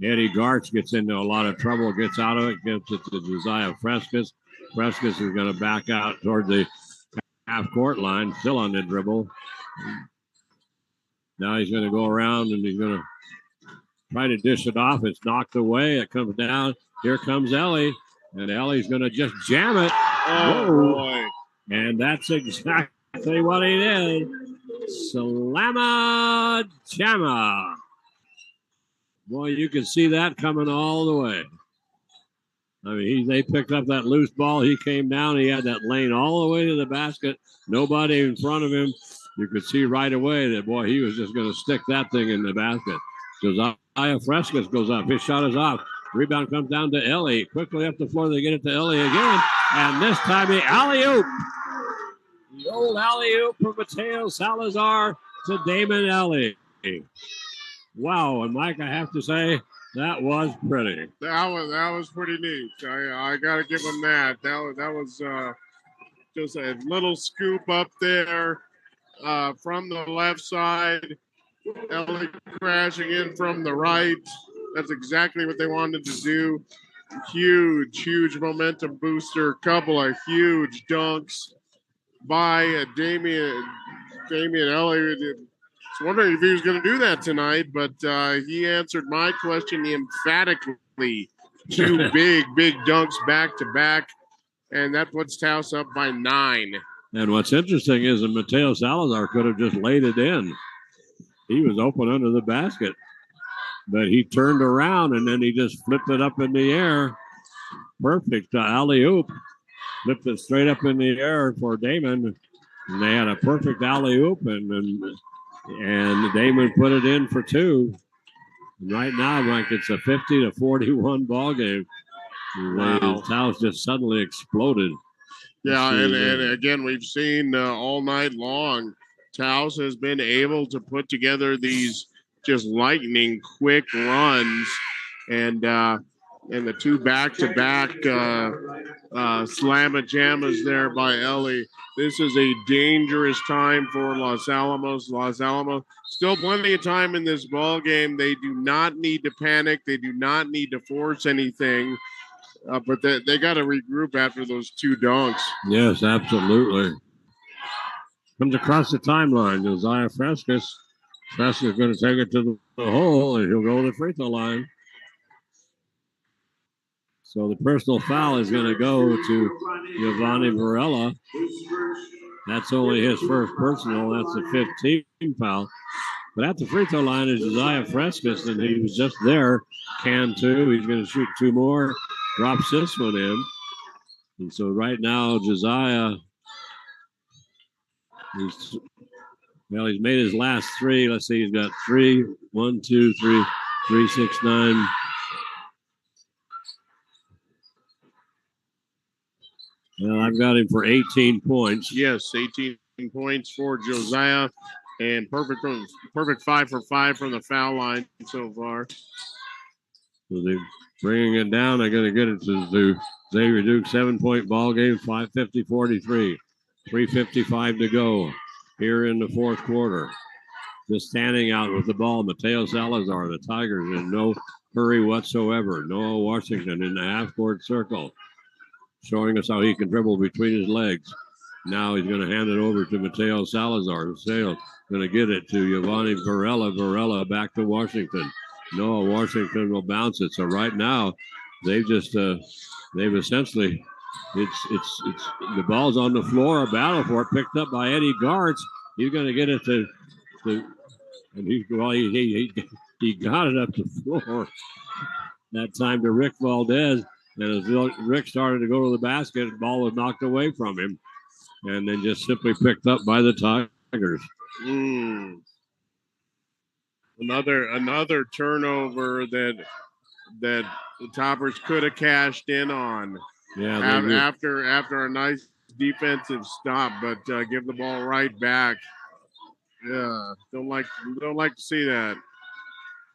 Eddie Gartz gets into a lot of trouble, gets out of it, gives it to Josiah Frescas. Frescas is going to back out toward the half-court line, still on the dribble. Now he's going to go around, and he's going to try to dish it off. It's knocked away. It comes down. Here comes Ellie, and Ellie's going to just jam it. Oh, boy. And that's exactly what he did. Slamma jamma. Boy, you can see that coming all the way. I mean, they picked up that loose ball. He came down. He had that lane all the way to the basket. Nobody in front of him. You could see right away that, boy, he was just going to stick that thing in the basket. Josiah Frescas goes up. His shot is off. Rebound comes down to Ellie. Quickly up the floor. They get it to Ellie again. And this time the alley-oop. The old alley-oop from Mateo Salazar to Damon Ellie. Wow, and Mike, I have to say, that was pretty. That was pretty neat. I got to give him that. That was just a little scoop up there from the left side. Ellie crashing in from the right. That's exactly what they wanted to do. Huge momentum booster. Couple of huge dunks by Damian Elliott. I was wondering if he was going to do that tonight, but he answered my question emphatically. Two big dunks back to back, and that puts Taos up by 9. And what's interesting is that Mateo Salazar could have just laid it in. He was open under the basket, but he turned around and then he just flipped it up in the air. Perfect alley-oop. Flipped it straight up in the air for Damon. And they had a perfect alley-oop, and Damon put it in for 2. And right now, Mike, it's a 50-41 ball game. Wow. Taos just suddenly exploded. Yeah, and again, we've seen all night long, Taos has been able to put together these just lightning quick runs, and the 2 back-to-back slamma-jammas there by Ellie. This is a dangerous time for Los Alamos. Los Alamos still plenty of time in this ball game. They do not need to panic. They do not need to force anything. But they got to regroup after those 2 dunks. Yes, absolutely. Comes across the timeline. Josiah Frescas. Frescas going to take it to the hole, and he'll go to the free throw line. So the personal foul is going to go to Giovanni Varela. That's only his first personal. That's a 15 foul. But at the free throw line is Josiah Frescas, and he was just there. Can 2. He's going to shoot 2 more. Drops this one in. And so right now, Josiah, he's made his last 3. Let's see, he's got 3, 1, 2, 3, 3, 6, 9. Well, I've got him for 18 points. Yes, 18 points for Josiah, and perfect 5 for 5 from the foul line so far. So they're bringing it down. They're going to get it to Xavier Duke. 7-point ball game, 5:50-43. 3:55 to go here in the fourth quarter. Just standing out with the ball, Mateo Salazar, the Tigers, in no hurry whatsoever. Noah Washington in the half-court circle, showing us how he can dribble between his legs. Now he's going to hand it over to Mateo Salazar. Sales going to get it to Giovanni Varela. Varela back to Washington. Noah Washington will bounce it. So right now, they've essentially, it's the ball's on the floor. A battle for it, picked up by Eddie Gartz. He's going to get it to and he got it up the floor. That time to Rick Valdez. And as Rick started to go to the basket, the ball was knocked away from him, and then just simply picked up by the Tigers. Another turnover that the Toppers could have cashed in on. Yeah, after a nice defensive stop, but give the ball right back. Yeah, don't like to see that.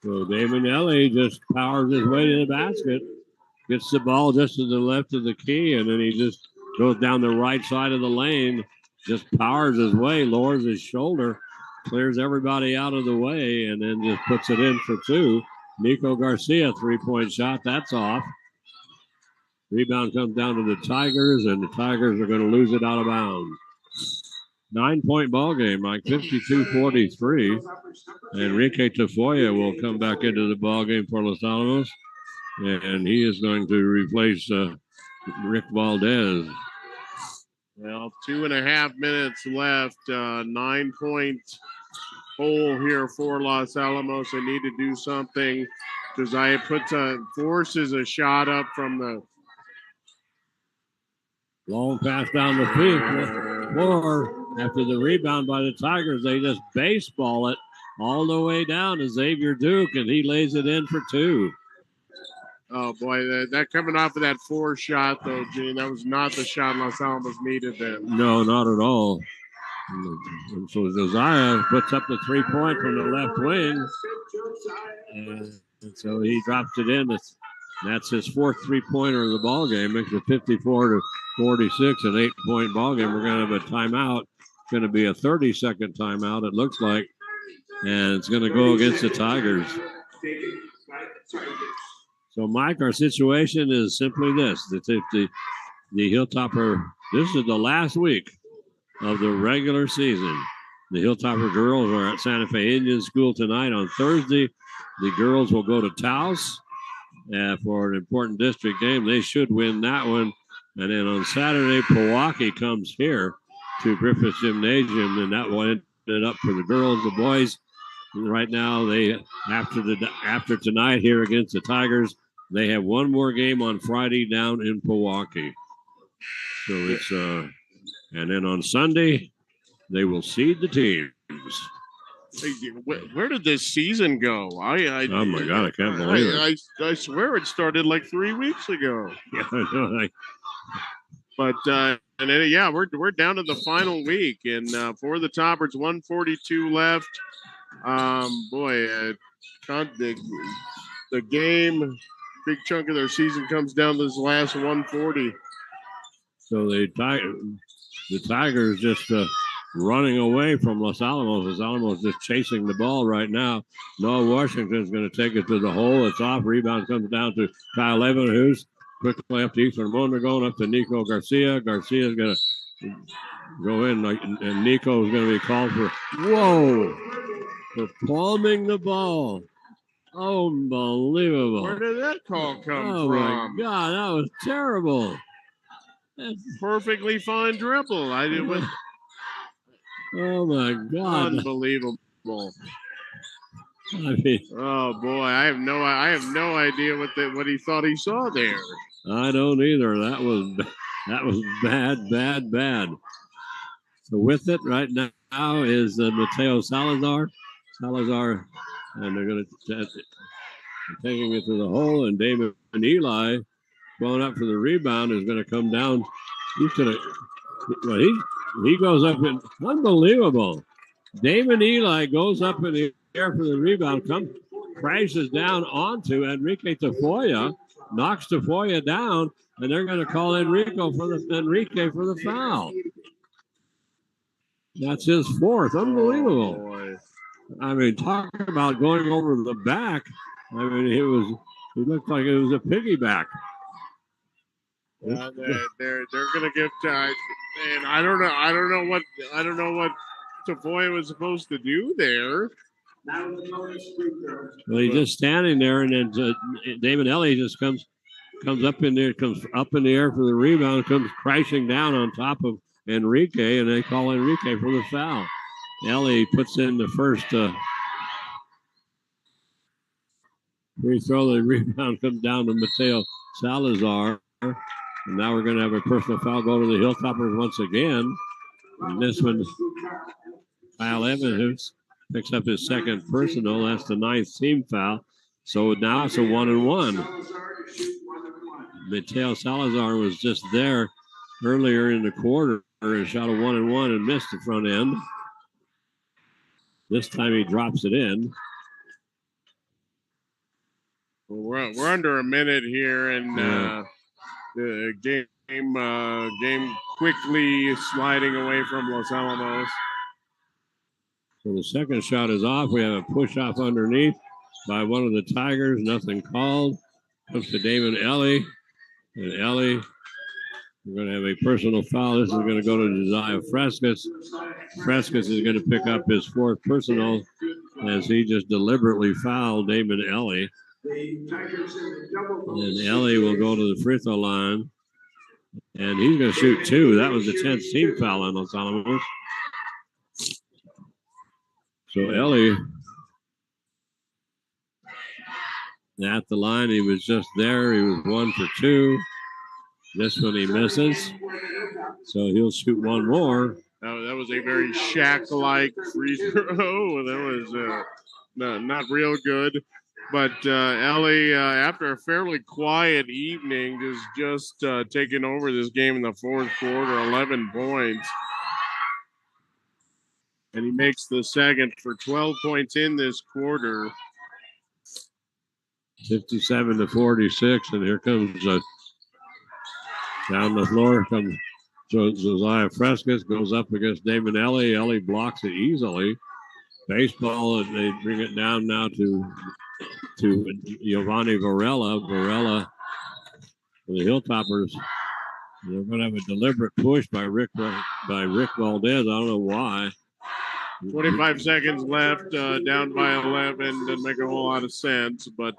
So Damon Ellie just powers his way to the basket. Gets the ball just to the left of the key, and then he just goes down the right side of the lane, just powers his way, lowers his shoulder, clears everybody out of the way, and then just puts it in for 2. Nico Garcia, 3-point shot. That's off. Rebound comes down to the Tigers, and the Tigers are going to lose it out of bounds. 9-point ball game, like 52-43. Enrique Tafoya will come back into the ball game for Los Alamos. And he is going to replace Rick Valdez. Well, 2.5 minutes left. 9-point hole here for Los Alamos. They need to do something. Josiah forces a shot up from the long pass down the floor. After the rebound by the Tigers, they just baseball it all the way down to Xavier Duke, and he lays it in for 2. Oh, boy, that coming off of that 4 shot, though, Gene, that was not the shot Los Alamos needed then. No, not at all. And so Josiah puts up the 3-point from the left wing. And so he drops it in. That's his fourth three-pointer of the ball game. Makes it 54-46, an 8-point ball game. We're going to have a timeout. It's going to be a 30-second timeout, it looks like. And it's going to go against the Tigers. So, Mike, our situation is simply this. That if the Hilltopper, this is the last week of the regular season. The Hilltopper girls are at Santa Fe Indian School tonight on Thursday. The girls will go to Taos for an important district game. They should win that one. And then on Saturday, Milwaukee comes here to Griffith Gymnasium, and that will end it up for the girls. The boys, right now, they after tonight here against the Tigers, they have one more game on Friday down in Milwaukee. So it's and then on Sunday they will seed the teams. Where did this season go? Oh my God, I can't believe it. I swear it started like 3 weeks ago. Yeah, I know. But and then, yeah, we're down to the final week, and for the Toppers, 142 left. The game, big chunk of their season comes down to this last 140. So the Tigers just running away from Los Alamos. Los Alamos just chasing the ball right now. Noah Washington's going to take it to the hole. It's off. Rebound comes down to Kyle Levin, who's quickly up to Eastern Mondragon, up to Nico Garcia. Garcia's going to go in, and Nico is going to be called for palming the ball. Unbelievable. Where did that call come from? Oh, my God, that was terrible. That's perfectly fine dribble. Oh, my God. Unbelievable. I mean, oh boy, I have no idea what he thought he saw there. I don't either. That was bad. So with it right now is Mateo Salazar, and they're going to taking it to the hole, and David and Eli going up for the rebound is going to come down. He goes up in unbelievable. David Eli goes up in the air for the rebound, crashes down onto Enrique Tafoya, knocks Tafoya down, and they're going to call Enrique for the foul. That's his fourth. Unbelievable. Oh, I mean, talk about going over the back. I mean, it looked like it was a piggyback. They're going to give time, and I don't know what Tafoya was supposed to do there. Well, he's just standing there, and then David Ellie just comes up in there, comes up in the air for the rebound, comes crashing down on top of Enrique, and they call Enrique for the foul. Ellie puts in the first free throw. The rebound comes down to Mateo Salazar. And now we're going to have a personal foul go to the Hilltoppers once again. And this one, Kyle Evans picks up his second personal. That's the 9th team foul. So now it's a 1-and-1. Mateo Salazar was just there earlier in the quarter and shot a 1-and-1 and missed the front end. This time he drops it in. Well, we're under a minute here, and the game quickly sliding away from Los Alamos. So the second shot is off. We have a push off underneath by one of the Tigers. Nothing called. Comes to Damon Ellie. And Ellie, we're going to have a personal foul. This is going to go to Josiah Frescas. Frescas is going to pick up his fourth personal as he just deliberately fouled Damon Ellie. And Ellie will go to the free throw line. And he's going to shoot two. That was the 10th team foul on Los Alamos. So Ellie at the line, he was just there. He was 1 for 2. This one he misses. So he'll shoot one more. That was a very Shaq-like free throw. That was not real good. But Ellie, after a fairly quiet evening, is just taking over this game in the fourth quarter, 11 points. And he makes the second for 12 points in this quarter. 57-46, and here comes down the floor comes Josiah Frescas, goes up against Damon Ellie. Ellie blocks it easily. Baseball, and they bring it down now to Giovanni Varela. Varela for the Hilltoppers. They're going to have a deliberate push by Rick Valdez. I don't know why. 25 seconds left, down by 11. Doesn't make a whole lot of sense, but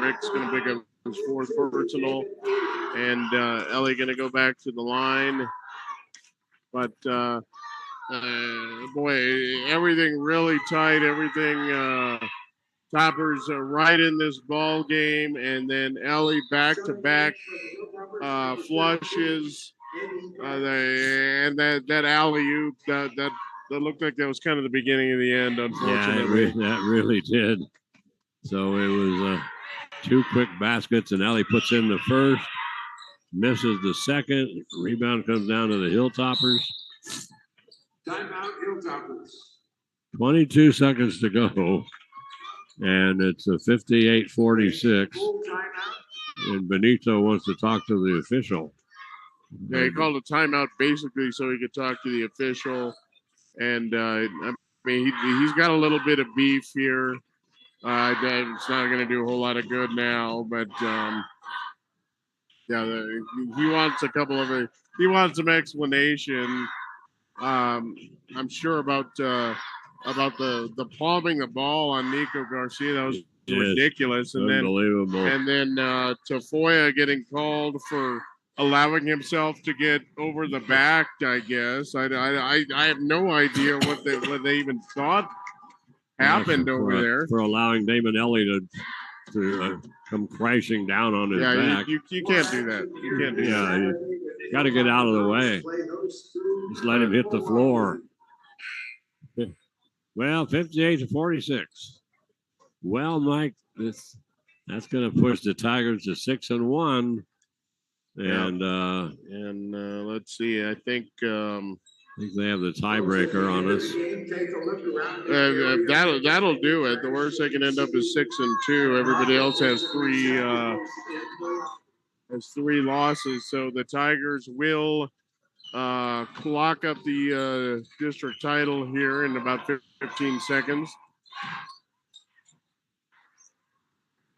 Rick's going to pick up his fourth personal, and Ellie going to go back to the line. But boy, everything really tight. Everything Toppers are right in this ball game, and then Ellie back-to-back flushes, and that alley-oop that looked like that was kind of the beginning of the end, unfortunately. Yeah, that really did. So it was two quick baskets, and Ellie puts in the first, misses the second. Rebound comes down to the Hilltoppers. Timeout, Hilltoppers. 22 seconds to go, and it's a 58-46. And Benito wants to talk to the official. Yeah, he called a timeout basically so he could talk to the official. And I mean, he's got a little bit of beef here. It's not going to do a whole lot of good now, but he wants he wants some explanation. I'm sure about the palming the ball on Nico Garcia. That was ridiculous. And unbelievable. Then Tafoya getting called for allowing himself to get over the back, I guess. I have no idea what they even thought happened over there. For allowing Damon Ellie to come crashing down on his back. You can't do that. You can't do that. You got to get out of the way. Just let him hit the floor. Well, 58-46. Well, Mike, that's going to push the Tigers to 6-1. And let's see. I think they have the tiebreaker on us. That'll do it. The worst they can end up is 6-2. Everybody else has three losses. So the Tigers will clock up the district title here in about 15 seconds.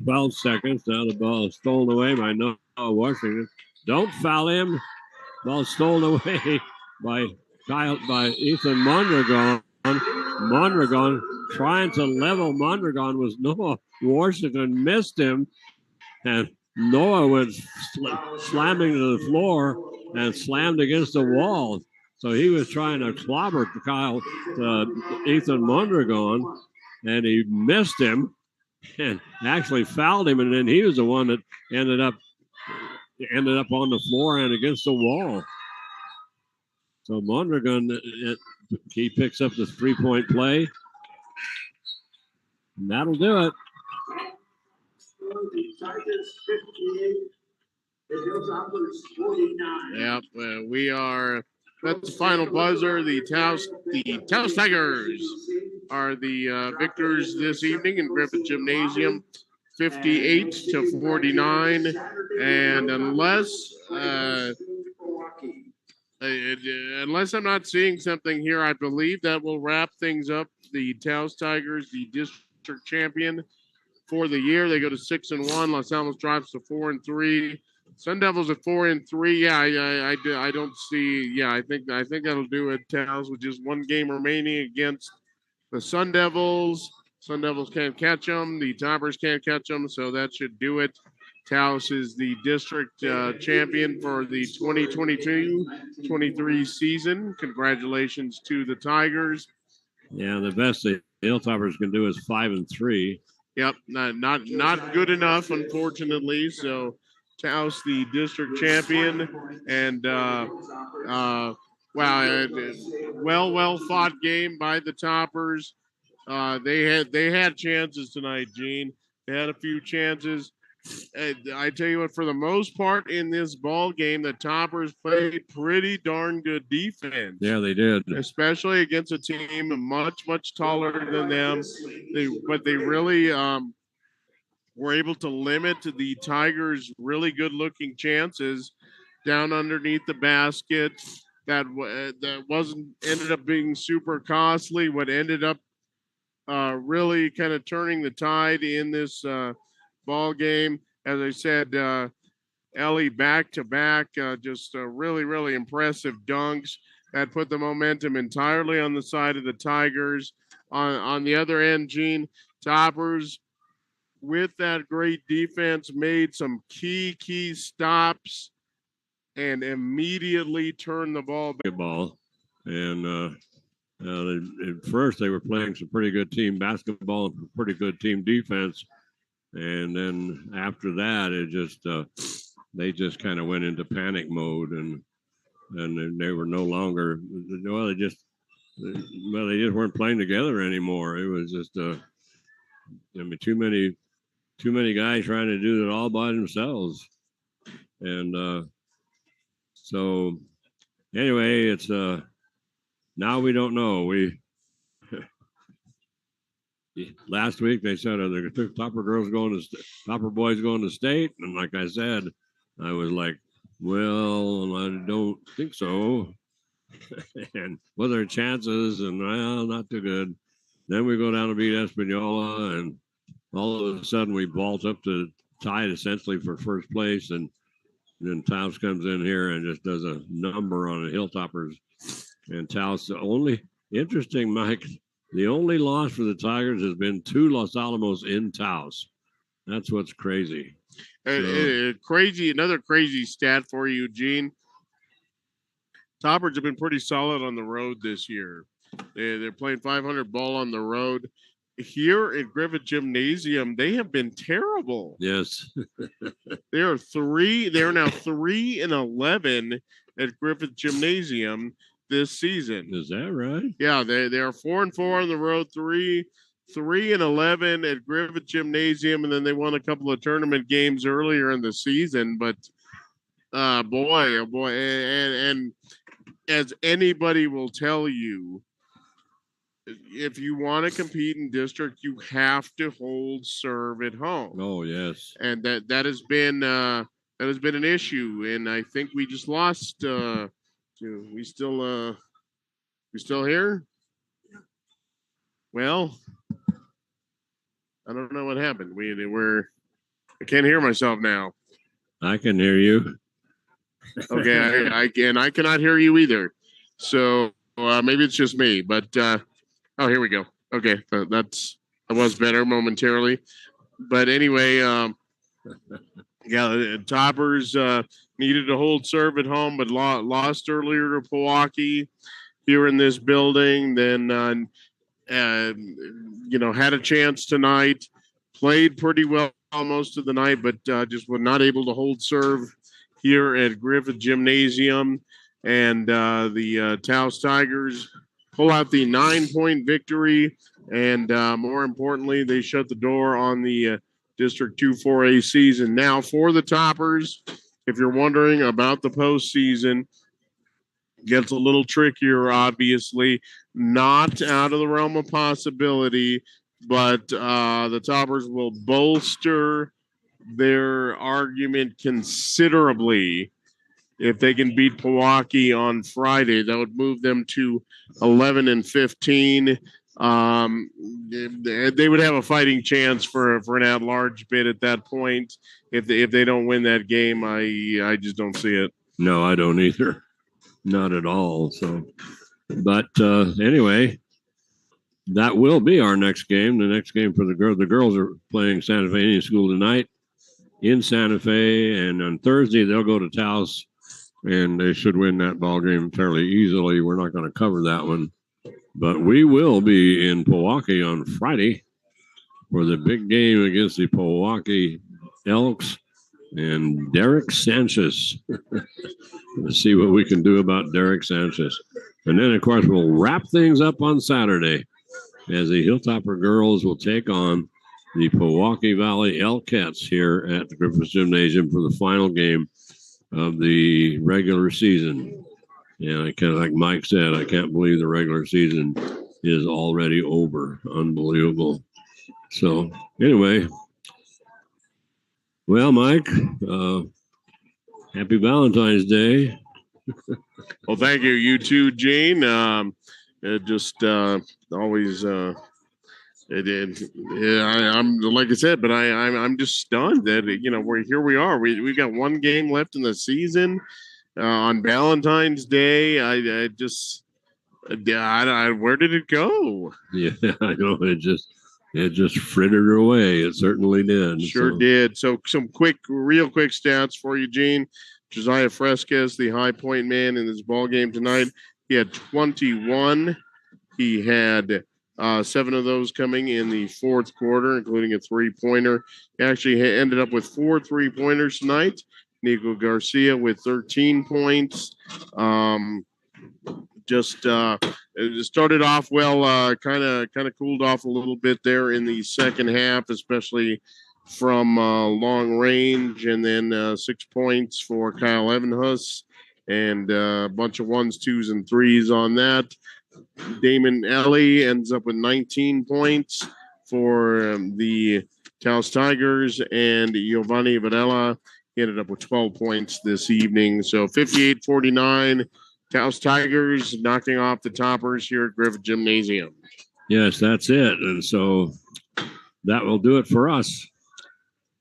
12 seconds. Now the ball is stolen away by Noah Washington. Don't foul him. Ball stolen away by Ethan Mondragon. Mondragon trying to level Mondragon was Noah Washington, missed him, and Noah went slamming to the floor and slammed against the wall. So he was trying to clobber Ethan Mondragon, and he missed him and actually fouled him, and then he was the one that ended up on the floor and against the wall. So Mondragon, he picks up the three-point play, and that'll do it. Yep, we are. That's the final buzzer. The Taos Tigers are the victors this evening in Griffith Gymnasium, 58-49. And unless I'm not seeing something here, I believe that will wrap things up. The Taos Tigers, the district champion for the year, they go to 6-1. Los Alamos drops to 4-3. Sun Devils at 4-3. Yeah, I don't see. Yeah, I think that'll do it. Taos with just one game remaining against the Sun Devils. Sun Devils can't catch them. The Toppers can't catch them, so that should do it. Taos is the district champion for the 2022-23 season. Congratulations to the Tigers. Yeah, the best the Hilltoppers can do is 5-3. Yep, not good enough, unfortunately. So Taos, the district champion, and well fought game by the Toppers. They had chances tonight, Gene. They had a few chances. I tell you what, for the most part in this ball game, the Toppers played pretty darn good defense. Yeah, they did. Especially against a team much taller than them. They really were able to limit the Tigers' really good-looking chances down underneath the basket. That wasn't ended up being super costly. What ended up really kind of turning the tide in this ball game, as I said, Ellie back to back, just really, really impressive dunks that put the momentum entirely on the side of the Tigers. On the other end, Gene, Toppers, with that great defense, made some key stops and immediately turned the ball back. And at first they were playing some pretty good team basketball and pretty good team defense. And then after that, it just they just kind of went into panic mode, and they were no longer they just weren't playing together anymore. It was just too many guys trying to do it all by themselves. And so anyway, it's now we don't know. We last week they said the Topper boys going to state, and like I said, I was like, well, I don't think so. And what are their chances? And well, not too good. Then we go down to beat Espanola, and all of a sudden we vault up to tied essentially for first place, and then Taos comes in here and just does a number on the Hilltoppers. And Taos, the only interesting, Mike, the only loss for the Tigers has been 2 Los Alamos in Taos. That's what's crazy. Another crazy stat for you, Gene. Toppers have been pretty solid on the road this year. They're playing 500 ball on the road. Here at Griffith Gymnasium, they have been terrible. Yes. They are now 3-11 at Griffith Gymnasium this season. Is that right? Yeah, they are 4-4 on the road, 3-11 at Griffith Gymnasium, and then they won a couple of tournament games earlier in the season. But boy, and as anybody will tell you, if you want to compete in district, you have to hold serve at home. Oh yes, and that has been an issue, and I think we just lost. We still here? Well, I don't know what happened. I can't hear myself now. I can hear you. Okay, I cannot hear you either. So maybe it's just me, but oh, here we go. Okay, that was better momentarily, but anyway, yeah, Toppers needed to hold serve at home, but lost earlier to Pewaukee here in this building. Then had a chance tonight, played pretty well most of the night, but just was not able to hold serve here at Griffith Gymnasium. And the Taos Tigers pull out the 9-point victory. And more importantly, they shut the door on the District 2 4A season. Now for the Toppers, if you're wondering about the postseason, gets a little trickier, obviously. Not out of the realm of possibility, but the Toppers will bolster their argument considerably if they can beat Pewaukee on Friday. That would move them to 11-15. They would have a fighting chance for an at-large bid at that point. If they don't win that game, I just don't see it. No, I don't either. Not at all. So, but anyway, that will be our next game. The next game for the girls. The girls are playing Santa Fe Indian School tonight in Santa Fe, and on Thursday they'll go to Taos, and they should win that ball game fairly easily. We're not going to cover that one, but we will be in Pewaukee on Friday for the big game against the Pewaukee Elks and Derek Sanchez. Let's see what we can do about Derek Sanchez. And then, of course, we'll wrap things up on Saturday as the Hilltopper girls will take on the Pewaukee Valley Elkettes here at the Griffith Gymnasium for the final game of the regular season. And I kind of, like Mike said, I can't believe the regular season is already over. Unbelievable. So anyway, Well, Mike, happy Valentine's Day. Well, thank you. You too, Gene. It just always. I'm like I said, but I'm just stunned that we are. We got one game left in the season on Valentine's Day. I just where did it go? Yeah, I know it just frittered away. It certainly did. Sure did. So some real quick stats for you, Gene. Josiah Fresquez, the high point man in this ball game tonight. He had 21. He had 7 of those coming in the fourth quarter, including a 3-pointer. He actually ended up with 4 3-pointers tonight. Nico Garcia with 13 points. It started off well, kind of cooled off a little bit there in the second half, especially from long range, and then 6 points for Kyle Evenhuis, and a bunch of 1s, 2s, and 3s on that. Damon Ellie ends up with 19 points for the Taos Tigers, and Giovanni Varela ended up with 12 points this evening. So 58-49, Taos Tigers knocking off the Toppers here at Griffith Gymnasium. Yes, that's it. And so that will do it for us.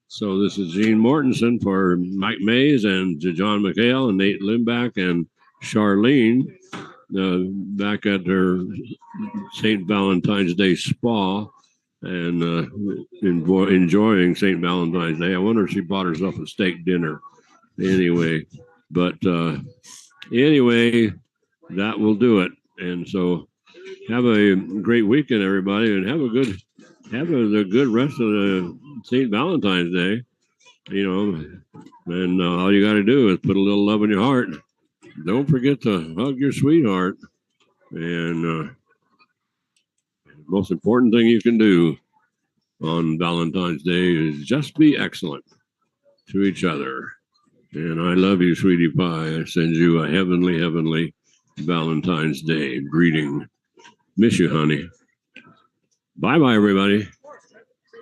So this is Gene Mortensen for Mike Mays and John McHale and Nate Limbach and Charlene back at their St. Valentine's Day spa and enjoying St. Valentine's Day. I wonder if she bought herself a steak dinner. Anyway, but anyway, that will do it. And so have a great weekend, everybody, and have a good rest of the St. Valentine's Day. And all you got to do is put a little love in your heart. Don't forget to hug your sweetheart. And most important thing you can do on Valentine's Day is just be excellent to each other. And I love you, sweetie pie. I send you a heavenly, heavenly Valentine's Day greeting. Miss you, honey. Bye-bye, everybody.